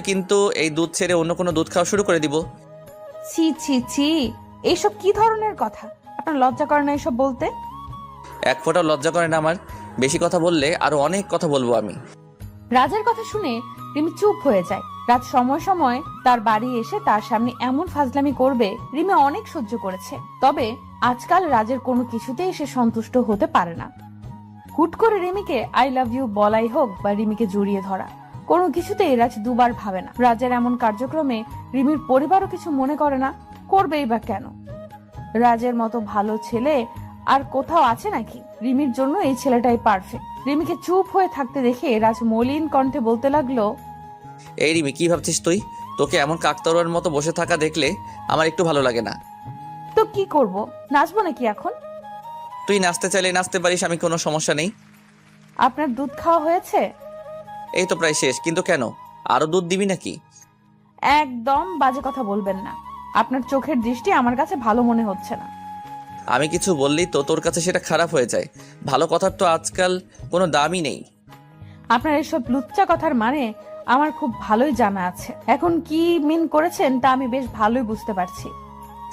S1: কিন্তু এই দুধ ছেড়ে অন্য কোনো দুধ খাওয়া শুরু করে দিব।
S2: ছি ছি ছি, এইসব কি ধরনের কথা? আপনার লজ্জা করে না এসব বলতে?
S1: এক ফোঁটাও লজ্জা করে না আমার। বেশি কথা বললে আরো অনেক কথা বলবো আমি।
S2: রাজের কথা শুনে রিমি চুপ হয়ে যায়। রাজ সময় সময় তার বাড়ি এসে তার সামনে এমন ফাজলামি করবে রিমি অনেক সহ্য করেছে, তবে আজকাল রাজের কোনো কিছুতেই সে সন্তুষ্ট হতে পারে না। হুট করে রিমিকে আই লাভ ইউ বলাই হোক বা রিমিকে জড়িয়ে ধরা, কোনো কিছুতেই রাজ দুবার ভাবে না। রাজের এমন কার্যক্রমে রিমির পরিবারও কিছু মনে করে না, করবেই বা কেন? রাজের মতো ভালো ছেলে আর কোথাও আছে নাকি? রিমির জন্য এই ছেলেটাই পারফেক্ট। রিমিকে চুপ হয়ে থাকতে দেখে রাজ মলিন কণ্ঠে বলতে লাগলো,
S1: এই রিমি, কি ভাবছিস তুই? তোকে এমন কাকতাড়ুয়ার মতো বসে থাকা দেখলে আমার একটু ভালো লাগে না।
S2: তো কি করব, নাচবো নাকি এখন?
S1: তুই নাচতে চাইলে নাচতে পারিস, আমি কোনো সমস্যা নেই।
S2: আপনার দুধ খাওয়া হয়েছে?
S1: এই তো প্রায় শেষ, কিন্তু কেন, আরো দুধ দিবি নাকি?
S2: একদম বাজে কথা বলবেন না। আপনার চোখের দৃষ্টি আমার কাছে ভালো মনে হচ্ছে না।
S1: আমি কিছু বললেই তো তোর কাছে সেটা খারাপ হয়ে যায়। ভালো কথার তো আজকাল কোনো দামই নেই।
S2: আপনার এসব লুচ্চা কথার মানে আমার খুব ভালোই জানা আছে। এখন কি মিন করেছেন তা আমি বেশ ভালোই বুঝতে পারছি।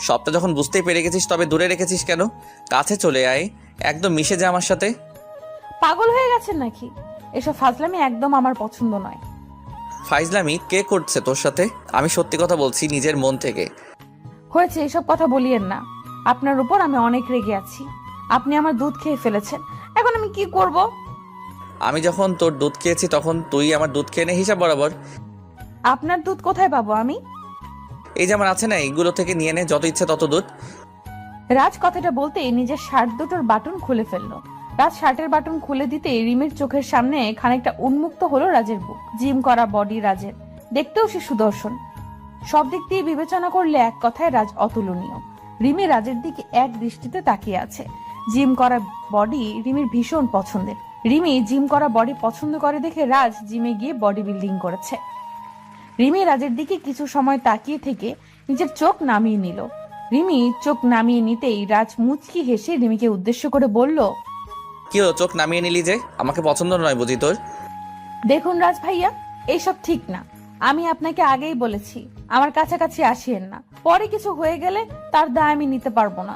S1: সবটা যখন বুঝতেই পেরে গেছিস, তবে দূরে রেখেছিস কেন? কাছে চলে আয়, একদম মিশে যা আমার সাথে।
S2: পাগল হয়ে গেছেন নাকি? এসব ফাজলামি একদম আমার পছন্দ নয়।
S1: ফাইজলামি কে করছে তোর সাথে? আমি সত্যি কথা বলছি, নিজের মন থেকে।
S2: হয়েছে, এসব কথা বলিয়েন না। আপনার উপর আমি অনেক রেগে আছি। আপনি আমার দুধ খেয়ে ফেলেছেন, এখন আমি কি করব?
S1: আমি যখন তোর দুধ খেয়েছি তখন তুই আমার দুধ খেয়ে নে হিসাব বরাবর।
S2: আপনার দুধ কোথায় পাবো আমি?
S1: এই যে আমার আছে না, এইগুলো থেকে নিয়ে নে যত ইচ্ছে তত দুধ।
S2: রাজ কথাটা বলতেই নিজের শার্ট দুটোর বাটন খুলে ফেললো। রাজ শার্টের বাটন খুলে দিতে রিমির চোখের সামনে খানিকটা উন্মুক্ত হলো রাজের বুক। জিম করা বডি রাজের, দেখতেও সে সুদর্শন। সব দিক দিয়ে বিবেচনা করলে এক কথায় রাজ অতুলনীয়। রিমি রাজের দিকে এক দৃষ্টিতে তাকিয়ে আছে। জিম করা বডি রিমির ভীষণ পছন্দের। রিমি জিম করা বডি পছন্দ করে দেখে রাজ জিমে গিয়ে বডি বিল্ডিং করেছে। রিমি রাজের দিকে কিছু সময় তাকিয়ে থেকে নিজের চোখ নামিয়ে নিল। রিমি চোখ নামিয়ে নিতেই রাজ মুচকি হেসে রিমিকে উদ্দেশ্য করে বলল,
S1: কি হলো, চোখ নামিয়ে নিলি যে? আমাকে পছন্দ নয় বুঝি তোর?
S2: দেখুন রাজ ভাইয়া, এইসব ঠিক না। আমি আপনাকে আগেই বলেছি আমার কাছাকাছি আসিয়েন না। পরে কিছু হয়ে গেলে তার দায় আমি নিতে পারবো না।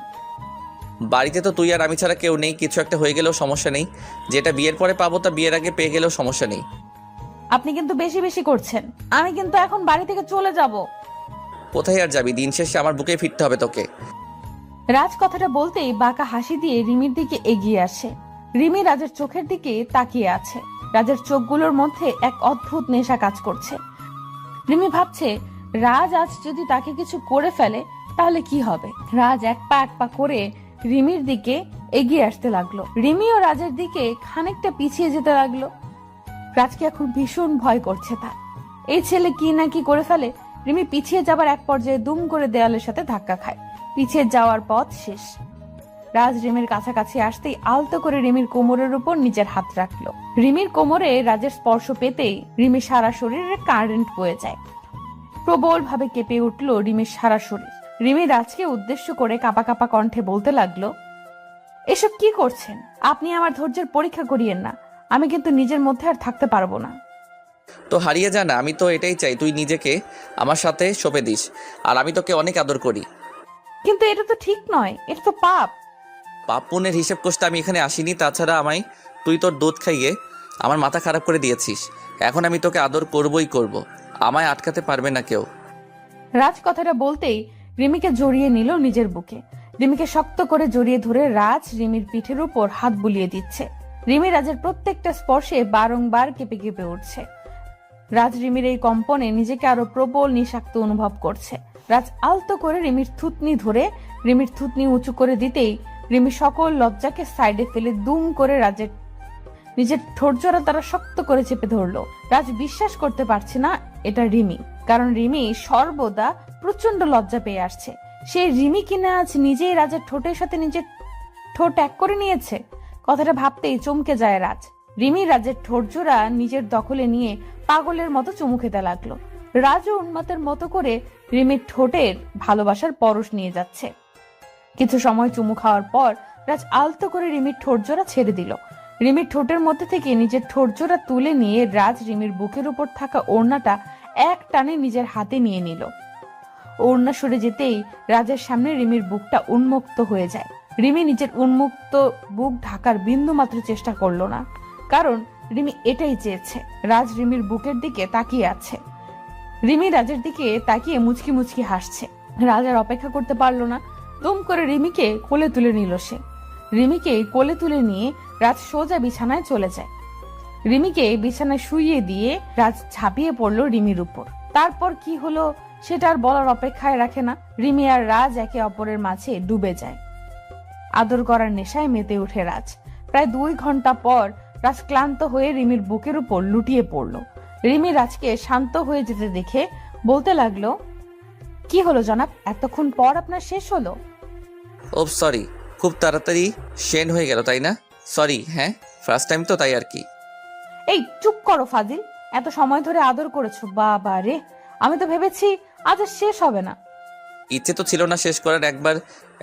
S1: বাড়িতে তো তুই আর আমি ছাড়া কেউ নেই, কিছু একটা হয়ে গেলেও সমস্যা নেই। যেটা বিয়ের পরে পাবো তা বিয়ের আগে পেয়ে গেলেও সমস্যা নেই।
S2: আপনি কিন্তু বেশি বেশি করছেন। আমি কিন্তু এখন বাড়ি থেকে চলে যাব।
S1: কোথায় আর যাবি? দিন শেষে আমার বুকে ফিরতে হবে তোকে।
S2: রাজ কথাটা বলতেই বাঁকা হাসি দিয়ে রিমির দিকে এগিয়ে আসে। রিমি রাজের চোখের দিকে তাকিয়ে আছে। রাজের চোখগুলোর মধ্যে এক অদ্ভুত নেশা কাজ করছে। রিমি ভাবছে, রাজ আজ যদি তাকে কিছু করে ফেলে তাহলে কি হবে। রাজ এক পা করে রিমির দিকে এগিয়ে আসতে লাগলো। রিমিও রাজের দিকে খানিকটা পিছিয়ে যেতে লাগলো। রাজকে এখন ভীষণ ভয় করছে তার। এই ছেলে কি না কি করে ফেলে। রিমি পিছিয়ে যাবার এক পর্যায়ে দুম করে দেওয়ালের সাথে ধাক্কা খায়। পিছিয়ে যাওয়ার পথ শেষ। রাজ রিমির কাছাকাছি আসতেই আলতো করে রিমির কোমরের উপর নিজের হাত রাখলো। রিমির কোমরে রাজের স্পর্শ পেতেই রিমির সারা শরীরে কারেন্ট বয়ে যায়। প্রবল ভাবে কেঁপে উঠলো রিমির সারা শরীর। রিমি রাজকে উদ্দেশ্য করে কাঁপা কাঁপা কণ্ঠে বলতে লাগলো, এসব কি করছেন? আপনি আমার ধৈর্যের পরীক্ষা করিয়েন না। আমি কিন্তু নিজের মধ্যে আর থাকতে পারবো না।
S1: তো হারিয়ে যা না, আমি তো এটাই চাই তুই নিজেকে আমার সাথে সঁপে দিস। আর আমি তোকে অনেক আদর করি।
S2: কিন্তু এটা তো ঠিক নয়, এটা তো পাপ।
S1: পাপ পুণ্যের হিসেব কষতে আমি এখানে আসিনি। তাছাড়া আমায় তুই তোর দুধ খাইয়ে আমার মাথা খারাপ করে দিয়েছিস। এখন আমি তোকে আদর করবই করব। আমায় আটকাতে পারবে না কেউ।
S2: রাজ কথাটা বলতেই রিমিকে জড়িয়ে নিল নিজের বুকে। রিমিকে শক্ত করে জড়িয়ে ধরে রাজ রিমির পিঠের উপর হাত বুলিয়ে দিচ্ছে। রিমি রাজের প্রত্যেকটা স্পর্শে বারংবার কেঁপে কেঁপে উঠছে। রাজ রিমির এই কম্পনে নিজেকে আরো প্রবল নিঃশাক্ত অনুভব করছে। রাজ আলতো করে রিমির থুতনি ধরে রিমির থুতনি উঁচু করে দিতেই রিমি সকল লজ্জাকে সাইডে ফেলে দুম করে রাজের নিজের ঠোঁটজোড়া তারা শক্ত করে চেপে ধরলো। রাজ বিশ্বাস করতে পারছে না এটা রিমি, কারণ রিমি সর্বদা প্রচন্ড লজ্জা পেয়ে আসছে। সেই রিমি কিনা আজ নিজেই রাজের ঠোঁটের সাথে নিজের ঠোঁট এক করে নিয়েছে। কথাটা ভাবতেই চমকে যায় রাজ। রিমি রাজের ঠোঁটজোড়া নিজের দখলে নিয়ে পাগলের মতো চুমু খেতে লাগলো। রাজও উন্মাতের মতো করে রিমির ঠোঁটের ভালোবাসার পরশ নিয়ে যাচ্ছে। কিছু সময় চুমু খাওয়ার পর রাজ আলতো করে রিমির ঠোঁটজোড়া ছেড়ে দিল। রিমির ঠোঁটের মধ্যে থেকে নিজের ঠোঁটজোড়া তুলে নিয়ে রাজ রিমির বুকের উপর থাকা ওড়নাটা এক টানে নিজের হাতে নিয়ে নিল। ওড়না সরে যেতেই রাজের সামনে রিমির বুকটা উন্মুক্ত হয়ে যায়। রিমি নিজের উন্মুক্ত বুক ঢাকার বিন্দু মাত্র চেষ্টা করলো না, কারণ রিমি এটাই চেয়েছে। রাজ রিমির বুকের দিকে তাকিয়ে আছে। রিমি রাজের দিকে তাকিয়ে মুচকি মুচকি হাসছে। রাজ আর অপেক্ষা করতে পারলো না। দুম করে রিমিকে কোলে তুলে নিল সে। রিমিকে কোলে তুলে নিয়ে রাজ সোজা বিছানায় চলে যায়। রিমিকে বিছানায় শুইয়ে দিয়ে রাজ ঝাঁপিয়ে পড়লো রিমির উপর। তারপর কি হলো সেটা আর বলার অপেক্ষায় রাখে না। রিমি আর রাজ একে অপরের মাঝে ডুবে যায়। আদর করার নেশায় মেতে ওঠে রাজ। প্রায় 2 ঘন্টা পর রাজ ক্লান্ত হয়ে রিমির বুকের উপর লুটিয়ে পড়ল। রিমি রাজকে শান্ত হয়ে যেতে দেখে বলতে লাগলো, কি হলো জনাব, এতক্ষণ পর আপনার শেষ হলো?
S1: ও সরি, খুব তাড়াতাড়ি শেন হয়ে গেল তাই না? সরি। হ্যাঁ, ফার্স্ট টাইম তো, তাই আর কি।
S2: এই চুপ করো ফাজিল, এত সময় ধরে আদর করেছো, বাবা রে, আমি তো ভেবেছি আজ আর শেষ হবে না।
S1: ইচ্ছে তো ছিল না শেষ করার,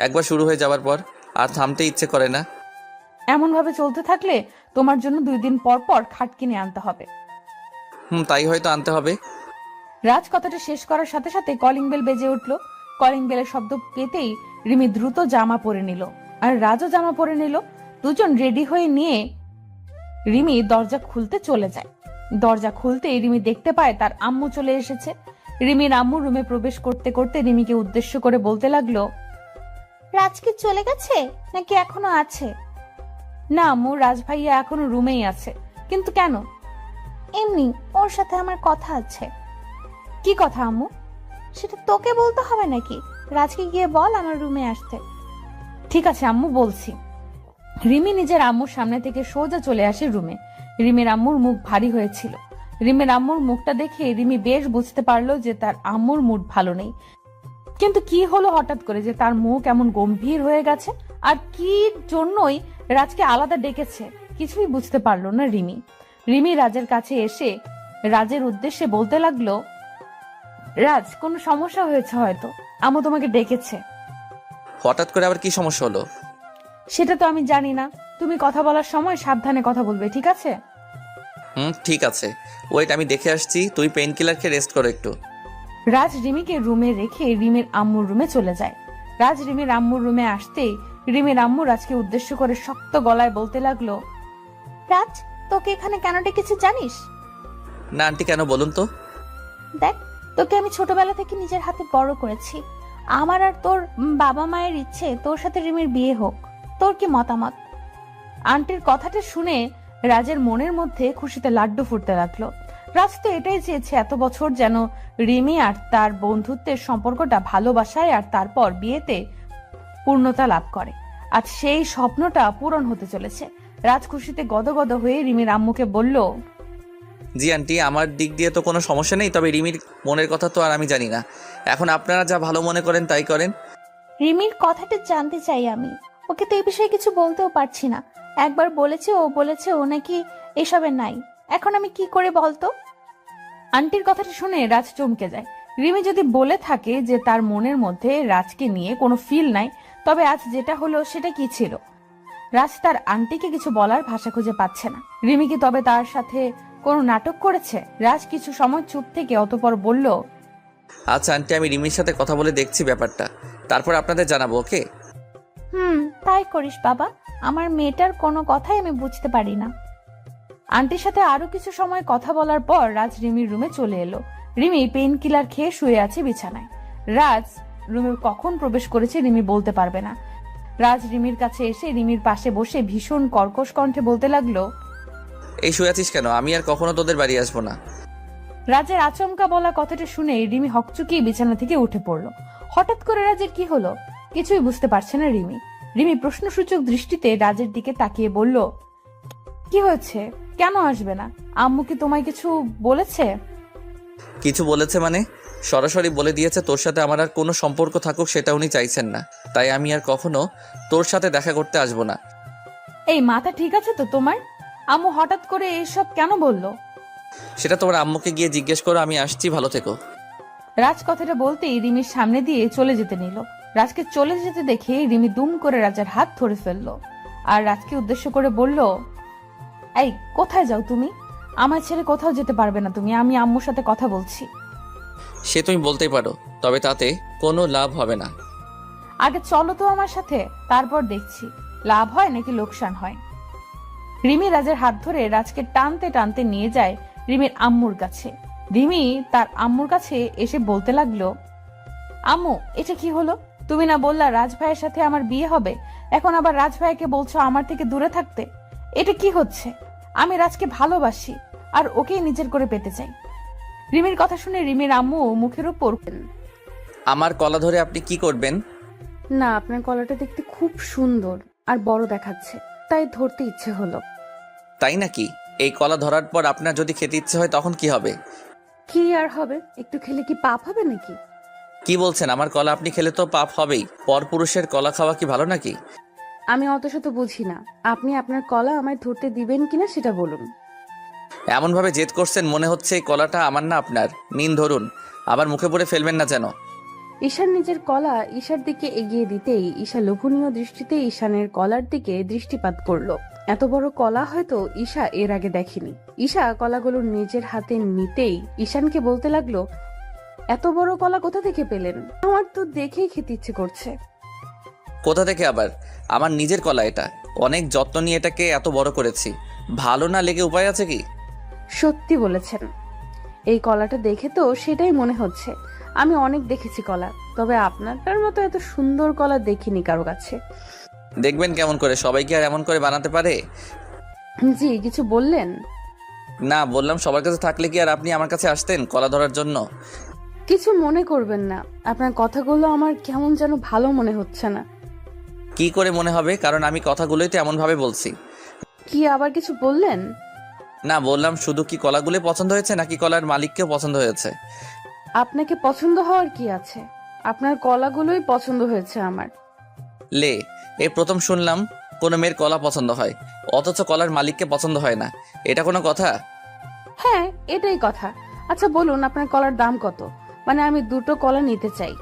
S1: একবার শুরু হয়ে যাওয়ার পর আর থামতে ইচ্ছে করে না।
S2: এমন ভাবে চলতে থাকলে তোমার জন্য 2 দিন পর পর খাট কিনে আনতে হবে।
S1: তাই হয়তো আনতে হবে।
S2: রাজ কথাটা শেষ করার সাথে সাথে কলিং বেল বেজে উঠলো। কলিং বেলের শব্দ পেতেই রিমি দ্রুত জামা পরে নিল আর রাজও জামা পরে নিল। দুজন রেডি হয়ে নিয়ে রিমি দরজা খুলতে চলে যায়। দরজা খুলতেই রিমি দেখতে পায় তার আম্মু চলে এসেছে। রিমির আম্মু রুমে প্রবেশ করতে করতে রিমিকে উদ্দেশ্য করে বলতে লাগলো,
S4: রাজ কি চলে গেছে নাকি এখনো আছে?
S2: না আম্মু, রাজ ভাইয়া এখনো রুমেই আছে। কিন্তু কেন?
S4: এমনি, ওর সাথে আমার কথা আছে।
S2: কি কথা আম্মু?
S4: সেটা তোকে বলতে হবে নাকি? রাজকে গিয়ে বল আমার রুমে আসতে।
S2: ঠিক আছে আম্মু, বলছি। রিমি নিজের আম্মুর সামনে থেকে সোজা চলে আসে রুমে। রিমির আম্মুর মুখ ভারী হয়েছিল। রিমির আম্মুর মুখটা দেখে রিমি বেশ বুঝতে পারলো যে তার আম্মুর মুড ভালো নেই। কিন্তু কি হলো হঠাৎ করে যে তার মুখ এমন গম্ভীর হয়ে গেছে? আর কি জন্যই রাজকে আলাদা ডেকেছে কিছুই বুঝতে পারলো না রিমি। রিমি রাজের কাছে এসে রাজের উদ্দেশ্যে বলতে লাগলো, রাজ, কোনো সমস্যা হয়েছে হয়তো, আম্মু তোমাকে ডেকেছে।
S1: হঠাৎ করে আবার কি সমস্যা হলো?
S2: সেটা তো আমি জানি না, তুমি কথা বলার সময় সাবধানে কথা বলবে, ঠিক আছে?
S1: ঠিক আছে, ওয়েট, আমি দেখে আসছি। তুই পেইন কিলার খেয়ে রেস্ট করো একটু।
S2: রাজ রিমিকে রুমে রেখে রিমির আম্মুর রুমে চলে যায়। রাজ রিমির আম্মুর রুমে আসতেই রিমির আম্মু রাজকে উদ্দেশ্য করে শক্ত গলায় বলতে লাগলো,
S4: রাজ, তোকে এখানে কেন ডেকেছে জানিস?
S1: না আন্টি, কেন বলুন তো?
S4: দেখ, তোকে আমি ছোটবেলা থেকে নিজের হাতে বড় করেছি। আমার আর তোর বাবা মায়ের ইচ্ছে তোর সাথে রিমির বিয়ে হোক। তোর কি মতামত?
S2: আন্টির কথাটা শুনে রাজের মনের মধ্যে খুশিতে লাড্ডু ফুটতে লাগলো। রাজ তো এটাই চেয়েছে এত বছর, যেন রিমি আর তার বন্ধুত্বের সম্পর্কটা ভালোবাসায় আর তারপর বিয়েতে পূর্ণতা লাভ করে। আজ সেই স্বপ্নটা পূরণ হতে চলেছে। রাজ খুশিতে গদগদ হয়ে রিমির আম্মুকে বলল,
S1: জি আন্টি, আমার দিক দিয়ে তো কোনো সমস্যা নেই, তবে রিমির মনের কথা তো আর আমি জানি না। এখন আপনারা যা ভালো মনে করেন তাই করেন।
S4: রিমির কথাটা জানতে চাই আমি। ওকে তো এই বিষয়ে কিছু বলতেও পারছি না। একবার বলেছে ও নাকি এসবের নাই। এখন আমি কি করে বলতো?
S2: আন্টির কথাটা শুনে রাজ চমকে যায়। রিমি যদি বলে থাকে যে তার মনের মধ্যে রাজকে নিয়ে কোনো ফিল নাই, তবে আজ যেটা হলো সেটা কি ছিল? রাজ তার আন্টিকে কিছু বলার ভাষা খুঁজে পাচ্ছে না। রিমি কি তবে তার সাথে কোনো নাটক করেছে? রাজ কিছু সময় চুপ থেকে অতঃপর বলল,
S1: আচ্ছা আন্টি, আমি রিমির সাথে কথা বলে দেখছি ব্যাপারটা, তারপর আপনাদের জানাবো, ওকে?
S4: তাই করিস বাবা। আমার মেয়েটার কোনো কথাই আমি বুঝতে পারি না।
S2: আন্টির সাথে আরো কিছু সময় কথা বলার পর রাজ রিমির রুমে চলে এলো। রিমি পেইন কিলার খেয়ে শুয়ে আছে বিছানায়। রাজ রুমে কখন প্রবেশ করেছে রিমি বলতে পারবে না। রাজ রিমির কাছে এসে রিমির পাশে বসে ভীষণ কর্কশ কণ্ঠে বলতে লাগলো,
S1: এই শুয়ে আছিস কেন? আমি আর কখনো তোদের বাড়ি আসবো না।
S2: রাজের আচমকা বলা কথাটা শুনে রিমি হকচকিয়ে বিছানা থেকে উঠে পড়লো। হঠাৎ করে রাজের কি হলো কিছুই বুঝতে পারছে না রিমি। রিমি প্রশ্নসূচক দৃষ্টিতে রাজের দিকে তাকিয়ে বলল, কি হয়েছে? কেন আসবে না? আম্মু কি তোমায় কিছু বলেছে?
S1: কিছু বলেছে মানে? সরাসরি বলে দিয়েছে তোর সাথে আমার আর কোনো সম্পর্ক থাকুক সেটা উনি চাইছেন না, তাই আমি আর কখনো তোর সাথে দেখা করতে আসবো না।
S2: এই মাথা ঠিক আছে তো তোমার? আম্মু হঠাৎ করে এইসব কেন বললো?
S1: সেটা তোমার আম্মুকে গিয়ে জিজ্ঞেস করো। আমি আসছি, ভালো থেকো।
S2: রাজ কথাটা বলতেই রিমির সামনে দিয়ে চলে যেতে নিল। রাজকে চলে যেতে দেখে রিমি দুম করে রাজার হাত ধরে ফেললো আর রাজকে উদ্দেশ্য করে বলল, এই কোথায় যাও তুমি? আমার ছেড়ে কোথাও যেতে পারবে না তুমি। আমি আম্মুর সাথে কথা বলছি।
S1: সে তুমি বলতেই পারো, তবে তাতে কোনো লাভ হবে না।
S2: আগে চলো তো আমার সাথে, তারপর দেখছি লাভ হয় নাকি লোকসান হয়। রিমি রাজের হাত ধরে রাজকে টানতে টানতে নিয়ে যায় রিমির আম্মুর কাছে। রিমি তার আম্মুর কাছে এসে বলতে লাগলো, আম্মু, এটা কি হলো? তুমি না বললা রাজ ভাইয়ের সাথে আমার বিয়ে হবে, এখন আবার রাজ ভাইকে বলছো আমার থেকে দূরে থাকতে। এটা কি হচ্ছে? আমি রাজকে ভালোবাসি আর ওকেই নিজের করে পেতে চাই। রিমির কথা শুনে রিমির আম্মু মুখের উপর,
S1: আমার কলা ধরে আপনি কি করবেন?
S4: না, আপনার গলাটা দেখতে খুব সুন্দর আর বড় দেখাচ্ছে, তাই ধরতে ইচ্ছে হলো।
S1: তাই নাকি? এই কলা ধরার পর আপনার যদি খেতে ইচ্ছে হয় তখন কি হবে?
S4: কি আর হবে, একটু খেলে কি পাপ হবে নাকি?
S1: কি বলছেন? আমার কলা আপনি খেলে তো পাপ হবেই। পরপুরুষের কলা খাওয়া কি ভালো নাকি?
S4: আমি অত শত বুঝি না, আপনি আপনার কলা আমায় ধরতে দিবেন কিনা সেটা বলুন।
S1: এমনভাবে জেদ করছেন মনে হচ্ছে এই কলাটা আমার না আপনার। নিন ধরুন, আবার মুখে পড়ে ফেলবেন না যেন।
S4: ঈশান নিজের কলা ঈশার দিকে এগিয়ে দিতেই ঈশা লোভনীয় দৃষ্টিতে ঈশানের কলার দিকে দৃষ্টিপাত করলো। এত বড় কলা হয়তো ঈশা এর আগে দেখেনি। ঈশা কলাগুলো নিজের হাতে নিতেই ঈশানকে বলতে লাগলো, এত বড় কলা কোথা থেকে পেলেন? আমার তো দেখেই খেতে ইচ্ছে করছে।
S1: কোথা থেকে আবার? আমার নিজের কলা এটা। অনেক যত্ন নিয়ে এটাকে এত বড় করেছি। ভালো না লেগে উপায় আছে কি?
S4: সত্যি বলেছেন, এই কলাটা দেখে তো সেটাই মনে হচ্ছে। আমি অনেক দেখেছি কলা, তবে আপনারটার মতো এত সুন্দর কলা দেখিনি কারো কাছে।
S1: দেখবেন কেমন করে, সবাই কি আর এমন করে বানাতে পারে?
S4: জি, কিছু বললেন?
S1: না, বললাম সবার কাছে থাকলে কি আর আপনি আমার কাছে আসতেন কলা ধরার জন্য?
S4: কিছু মনে করবেন না, আপনার কথাগুলো আমার কেমন যেন ভালো মনে হচ্ছে না।
S1: কি করে মনে হবে? কারণ আমি কথাগুলোই তো এমনভাবে বলছি।
S4: কি আবার কিছু বললেন?
S1: না, বললাম শুধু কি কলাগুলো পছন্দ হয়েছে নাকি কলার মালিককেও পছন্দ হয়েছে?
S4: আপনাকে পছন্দ হওয়ার কি আছে, আপনার কলাগুলোই পছন্দ হয়েছে আমার।
S1: লে, এই প্রথম শুনলাম কোনো মেয়ের কলা পছন্দ হয়, অথচ কলার মালিককে পছন্দ হয় না। এটা কোনো কথা?
S4: হ্যাঁ, এটাই কথা। আচ্ছা বলুন, আপনার কলার দাম কত? মানে আমি দুটো কলা নিতে চাই।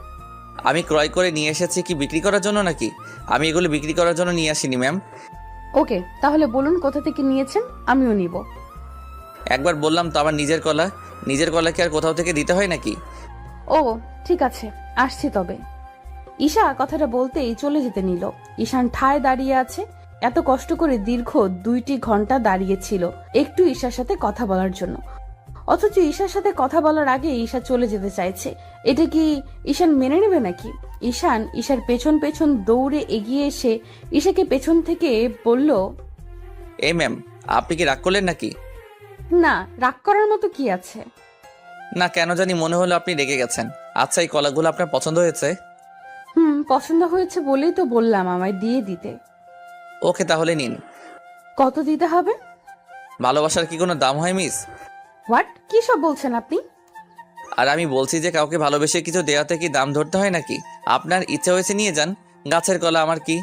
S1: আমি ক্রয় করে নিয়ে এসেছি কি বিক্রি করার জন্য নাকি? আমি এগুলো বিক্রি করার জন্য নিয়ে আসিনি ম্যাম।
S4: ওকে, তাহলে বলুন কোথা থেকে নিয়েছেন, আমিও নিব।
S1: একবার বললাম তো আমার নিজের কলা। নিজের কলা কি আর কোথাও থেকে দিতে হয় নাকি?
S4: ও ঠিক আছে, আসছি তবে। ঈশা কথাটা বলতেই চলে যেতে নিল। ঈশান ঠায় দাঁড়িয়ে আছে। এত কষ্ট করে দীর্ঘ 2টি ঘন্টা দাঁড়িয়েছিল একটু ঈশার সাথে কথা বলার জন্য, অথচ ঈশার সাথে কথা বলার আগে ঈশা চলে যেতে চাইছে। এটা কি ঈশান মেনে নেবে নাকি? ঈশান ঈশার পেছন পেছন দৌড়ে এগিয়ে এসে ঈশাকে পেছন থেকে বলল,
S1: এই ম্যাম, আপনি কি রাগ করলেন নাকি?
S4: না, রাগ করার মতো কি আছে?
S1: না, কেন জানি মনে হলো আপনি রেগে গেছেন। আচ্ছা, এই কলাগুলো আপনার পছন্দ হয়েছে?
S4: পছন্দ হয়েছে বলেই তো বললাম আমায় দিয়ে দিতে।
S1: ওকে, তাহলে নিন।
S4: কত দিতে হবে?
S1: ভালোবাসার কি কোনো দাম হয় মিস?
S4: হোয়াট, কি সব বলছেন আপনি?
S1: আর আমি বলছি যে কাউকে ভালোবেসে কিছু দেওয়াতে কি দাম ধরতে হয় নাকি? আপনার ইচ্ছা হয়েছে নিয়ে যান, গাছের কলা আমার কি?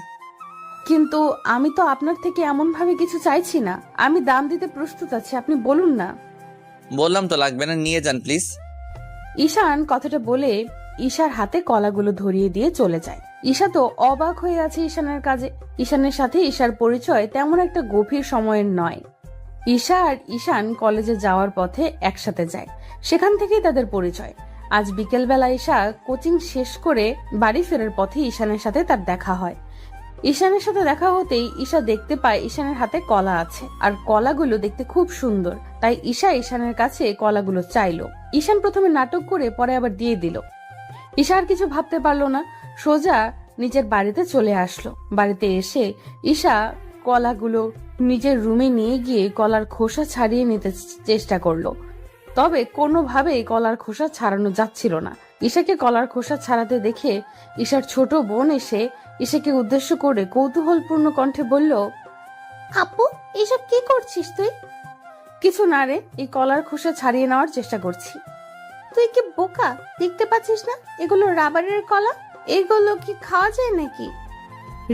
S4: কিন্তু আমি তো আপনার থেকে এমন ভাবে কিছু চাইছি না। আমি দাম দিতে প্রস্তুত আছি, আপনি বলুন না।
S1: বললাম তো লাগবে না, নিয়ে যান প্লিজ।
S4: ঈশান কথাটা বলে ঈশার হাতে কলাগুলো ধরিয়ে দিয়ে চলে যায়। ঈশা তো অবাক হয়ে আছে ঈশানের কাজে। ঈশানের সাথে ঈশার পরিচয় তেমন একটা গভীর সময়ের নয়। ঈশা আর ঈশান কলেজে যাওয়ার পথে একসাথে যায়, সেখান থেকেই তাদের পরিচয়। আজ বিকেলবেলা ঈশা কোচিং শেষ করে বাড়ি ফেরার পথে ঈশানের সাথে তার দেখা হয়। ঈশানের সাথে দেখা হতেই ঈশা দেখতে পায় ঈশানের হাতে কলা আছে, আর কলাগুলো দেখতে খুব সুন্দর। তাই ঈশা ঈশানের কাছে কলাগুলো চাইলো। ঈশান প্রথমে নাটক করে পরে আবার দিয়ে দিল। ঈশা আর কিছু ভাবতে পারলো না, সোজা নিজের বাড়িতে চলে আসলো। বাড়িতে এসে ঈশা কলাগুলো নিজের রুমে নিয়ে গিয়ে কলার খোসা ছাড়িয়ে নিতে চেষ্টা করলো, তবে কোনোভাবেই কলার খোসা ছাড়ানো যাচ্ছিল না। ঈশাকে কলার খোসা ছাড়াতে দেখে ঈশার ছোট বোন এসে ঈশাকে উদ্দেশ্য করে কৌতূহলপূর্ণ কণ্ঠে বলল, আপু এসব কি করছিস তুই? কিছু না রে, এই কলার খোসা ছাড়িয়ে নেওয়ার চেষ্টা করছি। তুই কি বোকা, দেখতে পাচ্ছিস না এগুলো রাবারের কলা? এগুলো কি খাওয়া যায় নাকি?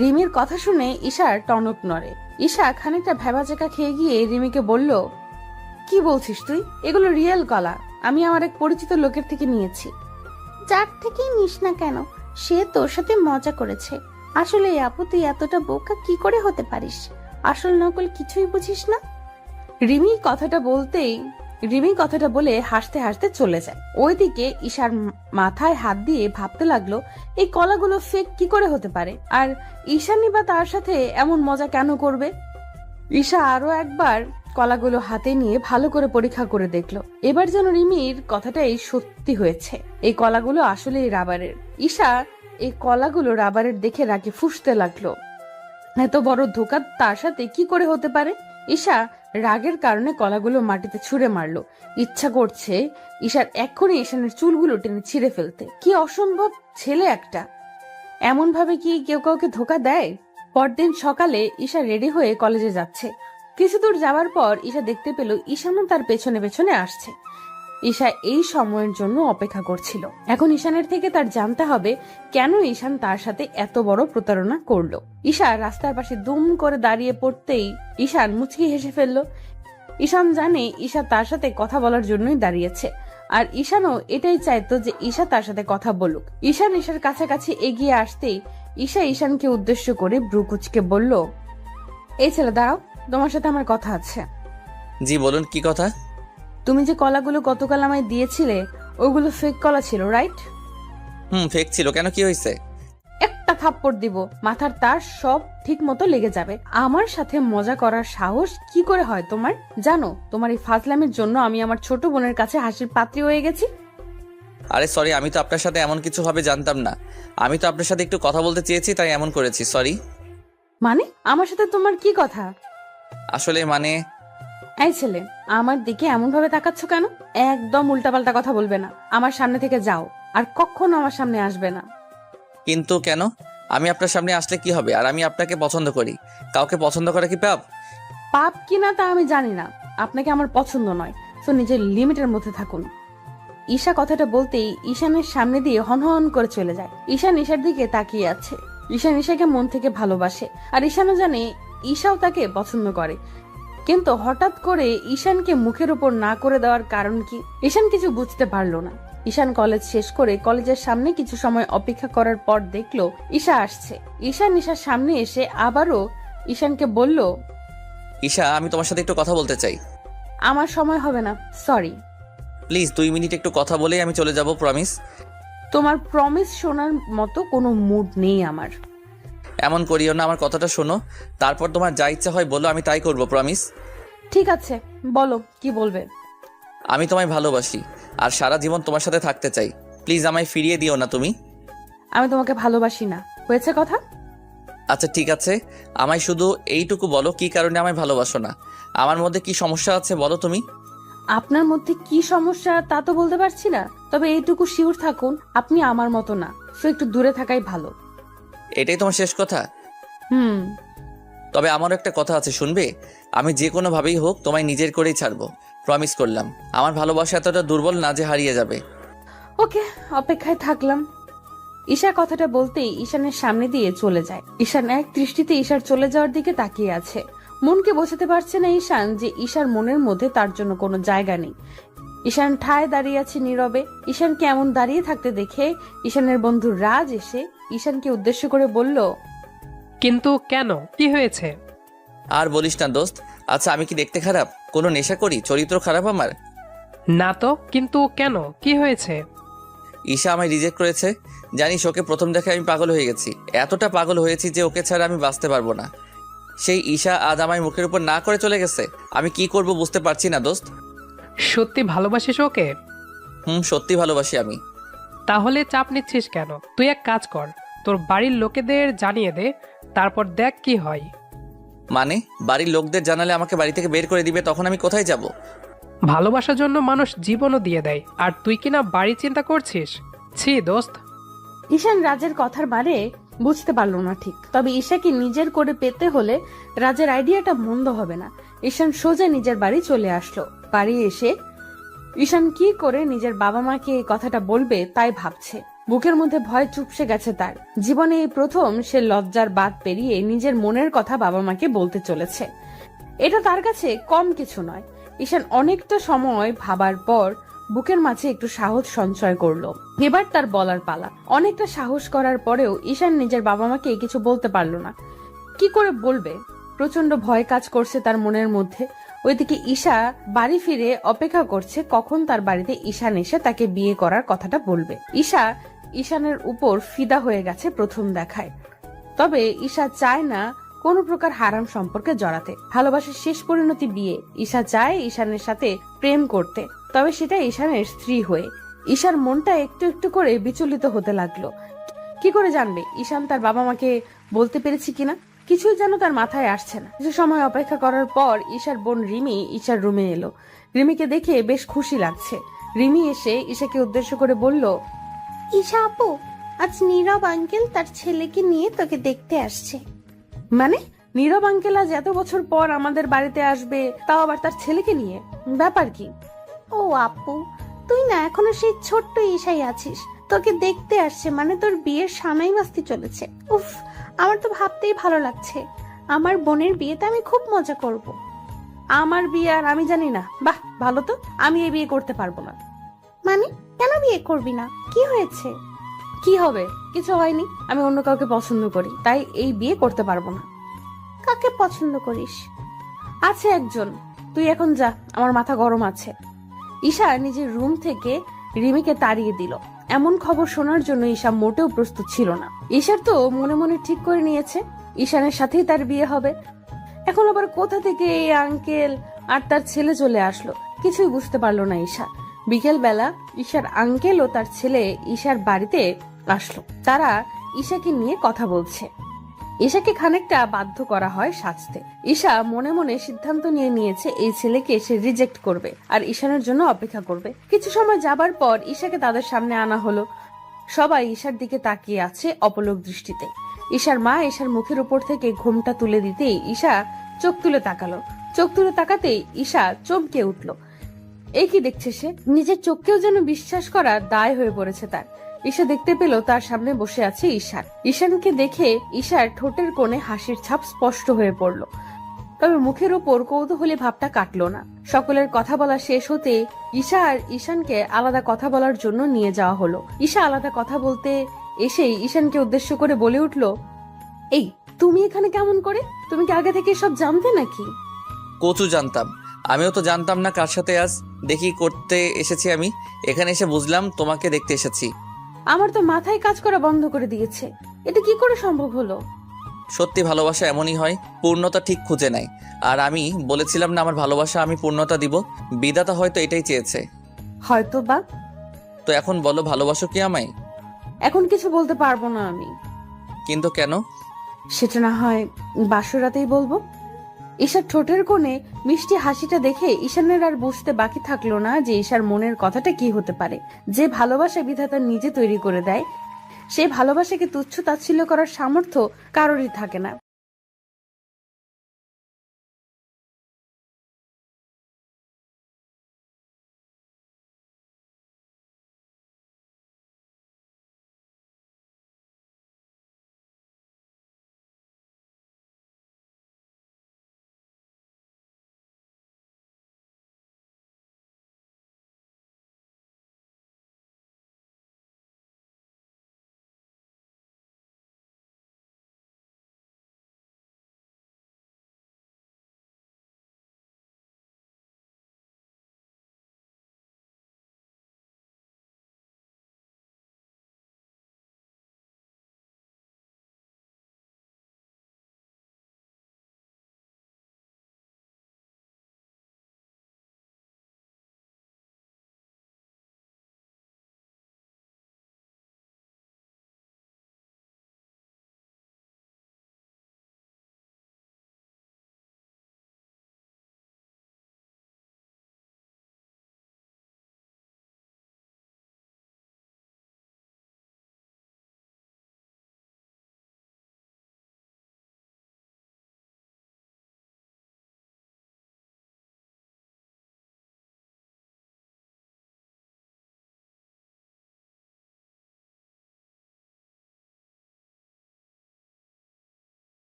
S4: রিমির কথা শুনে ঈশার টনক নড়ে। ঈশা খানিকটা ভেবাচেকা খেয়ে গিয়ে রিমিকে বলল, কি বলছিস তুই? এগুলো রিয়েল কলা, আমি আমার এক পরিচিত লোকের থেকে নিয়েছি। যার থেকেই নিস না কেন, সে তোর সাথে মজা করেছে। আসলে আপু তুই এতটা বোকা কি করে হতে পারিস? আসল নকল কিছুই বুঝিস না। রিমি কথাটা বলে হাসতে হাসতে চলে যায়। ওইদিকে ঈশার মাথায় হাত দিয়ে ভাবতে লাগলো, এই কলাগুলো ফেক কি করে হতে পারে, আর ঈশানী বা তার সাথে এমন মজা কেন করবে? ঈশা আরো একবার কলাগুলো হাতে নিয়ে ভালো করে পরীক্ষা করে দেখলো। এবার যেন রিমির কথাটাই সত্যি হয়েছে, এই কলাগুলো আসলেই রাবারের। ঈশা এই কলাগুলো রাবারের দেখে রাগে ফুঁসতে লাগলো। এত বড় ধোঁকা তার সাথে কি করে হতে পারে? ঈশা রাগের কারণে কলাগুলো মাটিতে ছুঁড়ে মারলো। ইচ্ছা করছে ঈশার এক্ষুনি ঈশানের চুলগুলো টেনে ছিঁড়ে ফেলতে। কি অসম্ভব ছেলে একটা! এমন ভাবে কি কেউ কাউকে ধোঁকা দেয়? পরদিন সকালে ঈশা রেডি হয়ে কলেজে যাচ্ছে। কিছু দূর যাওয়ার পর ঈশা দেখতে পেল ঈশানও তার পেছনে পেছনে আসছে। ঈশা এই সময়ের জন্য অপেক্ষা করছিল। এখন ঈশানের থেকে তার জানতে হবে কেন ঈশান তার সাথে এত বড় প্রতারণা করলো। ঈশা রাস্তার পাশে দুম করে দাঁড়িয়ে পড়তেই ঈশান মুচকি হেসে ফেললো। ঈশান জানে ঈশা তার সাথে কথা বলার জন্যই দাঁড়িয়েছে, আর ঈশানও এটাই চাইতো যে ঈশা তার সাথে কথা বলুক। ঈশান ঈশার কাছাকাছি এগিয়ে আসতেই ঈশা ঈশানকে উদ্দেশ্য করে ভ্রু কুঁচকে বলল, এই ছেলে দাঁড়াও, তোমার সাথে আমার কথা আছে।
S1: জি বলুন, কি কথা?
S4: তুমি যে কলাগুলো গতকাল আমায় দিয়েছিলে ওগুলো ফেক কলা ছিল, রাইট?
S1: ফেক ছিল কেন, কি হয়েছে?
S4: একটা থাপ্পড় দিব, মাথার তার সব ঠিক মতো লেগে যাবে। আমার সাথে মজা করার সাহস কি করে হয় তোমার? জানো তোমার এই ফাজলামের জন্য আমি আমার ছোট বোনের কাছে হাসির পাত্রী হয়ে গেছি।
S1: আরে সরি, আমি তো আপনার সাথে এমন কিছু হবে জানতাম না। আমি তো আপনার সাথে একটু কথা বলতে চেয়েছি, তাই এমন করেছি, সরি।
S4: মানে আমার সাথে তোমার কি কথা?
S1: আসলে মানে
S4: এই ছেলে, আমার দিকে এমন ভাবে তাকাচ্ছ কেন? একদম উল্টাপাল্টা কথা বলবে না। আমার সামনে থেকে যাও, আর কখনো আমার সামনে আসবে না।
S1: কিন্তু কেন? আমি আপনার সামনে আসলে কি হবে? আর আমি আপনাকে পছন্দ করি। কাউকে পছন্দ করা কি পাপ?
S4: পাপ কিনা তা আমি জানি না, আপনাকে আমার পছন্দ নয়, তো নিজের লিমিটের মধ্যে থাকুন। ঈশা কথাটা বলতেই ঈশানের সামনে দিয়ে হনহন করে চলে যায়। ঈশান ঈশার দিকে তাকিয়ে আছে। ঈশান ঈশাকে মন থেকে ভালোবাসে, আর ঈশানও জানে ঈশাও তাকে পছন্দ করে। কিন্তু হঠাৎ করে ঈশানকে মুখের উপর না করে দেওয়ার কারণ কি? ঈশান কিছু বুঝতে পারলো না। ঈশান কলেজ শেষ করে কলেজের সামনে কিছু সময় অপেক্ষা করার পর দেখলো ঈশা আসছে। ঈশান ঈশার সামনে এসে আবারও ঈশানকে বলল,
S1: ঈশা, আমি তোমার সাথে একটু কথা বলতে চাই।
S4: আমার সময় হবে না, সরি।
S1: প্লিজ 2 মিনিট একটু কথা বলেই আমি চলে যাব, প্রমিস।
S4: তোমার প্রমিস শোনার মতো কোনো মুড নেই আমার।
S1: এমন করিও না, আমার কথাটা শোনো, তারপর তোমার যা ইচ্ছা হয় বলো, আমি তাই করব, প্রমিস।
S4: ঠিক আছে, বলো কি বলবে।
S1: আমি তোমায় ভালোবাসি আর সারা জীবন তোমার সাথে থাকতে চাই। প্লিজ আমায় ফিরিয়ে দিও না তুমি।
S4: আমি তোমাকে ভালোবাসি না, হয়েছে কথা।
S1: আচ্ছা ঠিক আছে, আমায় শুধু এইটুকু বলো, কি কারণে আমায় ভালোবাসো না? আমার মধ্যে কি সমস্যা আছে বলো তুমি।
S4: আপনার মধ্যে কি সমস্যা তা তো বলতে পারছি না, তবে এইটুকু শিওর থাকুন আপনি আমার মতো না, সো একটু দূরে থাকাই ভালো।
S1: এটাই তোমার শেষ কথা? তবে আমারও একটা কথা আছে, শুনবে? আমি যে কোনো ভাবেই হোক তোমায় নিজের করেই ছাড়বো, প্রমিস করলাম। আমার ভালোবাসা এতটা দুর্বল না যে হারিয়ে যাবে।
S4: ওকে, অপেক্ষায় থাকলাম। ঈশা কথাটা বলতেই ঈশানের সামনে দিয়ে চলে যায়। ঈশান এক দৃষ্টিতে ঈশার চলে যাওয়ার দিকে তাকিয়ে আছে। মনকে বোঝাতে পারছে না ঈশান যে ঈশার মনের মধ্যে তার জন্য কোনো জায়গা নেই। ঈশান ঠায় দাঁড়িয়ে আছে নীরবে। ঈশানকে এমন দাঁড়িয়ে থাকতে দেখে ঈশানের বন্ধু রাজ এসে ঈশানকে উদ্দেশ্য করে বলল,
S7: কিন্তু কেন, কি হয়েছে?
S1: আর বলিস না দোস্ত। আচ্ছা আমি কি দেখতে খারাপ? কোনো নেশা করি? চরিত্র খারাপ আমার?
S7: না তো, কিন্তু কেন, কি হয়েছে?
S1: ঈশা আমায় রিজেক্ট করেছে। জানিস, ওকে প্রথম দেখে আমি পাগল হয়ে গেছি। এতটা পাগল হয়েছি যে ওকে ছাড়া আমি বাঁচতে পারবো না। সেই ঈশা আজ আমায় মুখের উপর না করে চলে গেছে। আমি কি করব বুঝতে পারছি না দোস্ত।
S7: সত্যি ভালোবাসিস ওকে?
S1: সত্যি ভালোবাসি আমি।
S7: তাহলে চাপ নিচ্ছিস কেন? তুই এক কাজ কর, তোর বাড়ির লোকেদের জানিয়ে দে, তারপর দেখ কি হয়।
S1: মানে বাড়ির লোকদের জানালে আমাকে বাড়ি থেকে বের করে দিবে, তখন আমি কোথায় যাব?
S7: ভালোবাসার জন্য মানুষ জীবনও দিয়ে দেয়, আর তুই কিনা বাড়ি চিন্তা করছিস? ছি দোস্ত।
S4: ঈশান রাজের কথার বারে বুঝতে পারলো না ঠিক, তবে ঈশাকে নিজের করে পেতে হলে রাজের আইডিয়াটা মন্দ হবে না। ঈশান সোজা নিজের বাড়ি চলে আসলো। বাড়ি এসে ঈশান কি করে নিজের বাবা মাকে এই কথাটা বলবে তাই ভাবছে। বুকের মধ্যে ভয় চুপসে গেছে তার। জীবনে এই প্রথম সে লজ্জার বাঁধ পেরিয়ে নিজের মনের কথা বাবা মাকে বলতে চলেছে। এটা তার কাছে কম কিছু নয়। ঈশান অনেকটা সময় ভাবার পর বুকের মাঝে একটু সাহস সঞ্চয় করলো। এবার তার বলার পালা। অনেকটা সাহস করার পরেও ঈশান নিজের বাবা মাকে কিছু বলতে পারলো না। কি করে বলবে? প্রচন্ড ভয় কাজ করছে তার মনের মধ্যে। ওইদিকে ঈশা বাড়ি ফিরে অপেক্ষা করছে কখন তার বাড়িতে ঈশান এসে তাকে বিয়ে করার কথাটা বলবে। ঈশা ঈশানের উপর ফিদা হয়ে গেছে প্রথম দেখায়। তবে ঈশা চায় না কোনো প্রকার হারাম সম্পর্কে জড়াতে। ভালোবাসার শেষ পরিণতি বিয়ে। ঈশা চায় ঈশানের সাথে প্রেম করতে, তবে সেটা ঈশানের স্ত্রী হয়ে। ঈশার মনটা একটু একটু করে বিচলিত হতে লাগলো। কি করে জানবে ঈশান তার বাবা মাকে বলতে পেরেছি কিনা? কিছুই যেন তার মাথায় আসছে না। কিছু সময় অপেক্ষা করার পর ঈশার বোন রিমি ঈশার রুমে এলো। রিমিকে দেখে বেশ খুশি লাগছে। রিমি এসে ঈশাকে উদ্দেশ্য করে বলল,
S8: ঈশা আপু, আজ নীরব আঙ্কেল তার ছেলেকে নিয়ে তোকে দেখতে আসছে।
S4: মানে নীরব আঙ্কেল আজ এত বছর পর আমাদের বাড়িতে আসবে, তাও আবার তার ছেলেকে নিয়ে? ব্যাপার কি?
S8: ও আপু, তুই না এখনো সেই ছোট্ট ঈশাই আছিস। তোকে দেখতে আসছে মানে তোর বিয়ের সানাই বাজতে চলেছে। উফ, আমার তো ভাবতেই ভালো লাগছে। আমার বোনের বিয়েতে আমি খুব মজা করব।
S4: আমার বিয়ে আর আমি জানি না। বাহ, ভালো তো। আমি এই বিয়ে করতে পারবো না।
S8: মানে কেন বিয়ে করবি না? কি হয়েছে?
S4: কি হবে? কিছু হয়নি। আমি অন্য কাউকে পছন্দ করি, তাই এই বিয়ে করতে পারবো না।
S8: কাকে পছন্দ করিস?
S4: আছে একজন। তুই এখন যা, আমার মাথা গরম আছে। ঈশা নিজের রুম থেকে রিমিকে তাড়িয়ে দিল। এমন খবর শোনার জন্য ঈশা মোটেও প্রস্তুত ছিল না। ঈশার তো মনে মনে ঠিক করে নিয়েছে ঈশানের সাথেই তার বিয়ে হবে। এখন আবার কোথা থেকে এই আঙ্কেল আর তার ছেলে চলে আসলো, কিছুই বুঝতে পারলো না ঈশা। বিকেল বেলা ঈশার আঙ্কেল ও তার ছেলে ঈশার বাড়িতে আসলো। তারা ঈশাকে নিয়ে কথা বলছে। ঈশাকে খানিকটা বাধ্য করা হয় সাজতে। ঈশা মনে মনে সিদ্ধান্ত নিয়ে নিয়েছে এই ছেলেকে সে রিজেক্ট করবে আর ঈশানের জন্য অপেক্ষা করবে। কিছু সময় যাবার পর ঈশাকে তাদের সামনে আনা হলো। সবাই ঈশার দিকে তাকিয়ে আছে অপলক দৃষ্টিতে। ঈশার মা ঈশার মুখের উপর থেকে ঘুমটা তুলে দিতেই ঈশা চোখ তুলে তাকালো। চোখ তুলে তাকাতেই ঈশা চমকে উঠল। এই কি দেখছে সে? নিজের চোখকেও যেন বিশ্বাস করা দায় হয়ে পড়েছে তার। ঈশা দেখতে পেল তার সামনে বসে আছে ঈশান। ঈশানকে দেখে ঈশার ঠোঁটের কোণে হাসির ছাপ স্পষ্ট হয়ে পড়ল, তবে মুখের উপর কৌতূহলী ভাবটা কাটলো না। সকলের কথা বলা শেষ হতে ঈশা আর ঈশানকে আলাদা কথা বলার জন্য নিয়ে যাওয়া হলো। ঈশা আলাদা কথা বলতে এসেই ঈশানকে উদ্দেশ্য করে বলে উঠল, এই তুমি এখানে কেমন করে? তুমি কি আগে থেকে সব জানতে নাকি?
S1: কচু জানতাম, আমিও তো জানতাম না কার সাথে আজ দেখি করতে এসেছি। আমি এখানে এসে বুঝলাম তোমাকে দেখতে এসেছি।
S4: আমার তো মাথায় কাজ করা বন্ধ করে দিয়েছে। এটা কি করে সম্ভব হলো?
S1: সত্যি ভালোবাসা এমনই হয়, পূর্ণতা ঠিক খুঁজে নেয়। আর আমি বলেছিলাম না আমার ভালোবাসা আমি পূর্ণতা দিব। বিধাতা হয়তো এটাই চেয়েছে।
S4: হয়তো বা।
S1: তো এখন বলো, ভালোবাসো কি আমায়?
S4: এখন কিছু বলতে পারবো না আমি।
S1: কিন্তু কেন?
S4: সেটা না হয় বাসরাতেই বলবো। ঈশার ঠোঁটের কোণে মিষ্টি হাসিটা দেখে ঈশানের আর বুঝতে বাকি থাকলো না যে ঈশার মনের কথাটা কি হতে পারে। যে ভালোবাসা বিধাতা নিজে তৈরি করে দেয়, সেই ভালোবাসাকে তুচ্ছ তাচ্ছিল্য করার সামর্থ্য কারোরই থাকে না।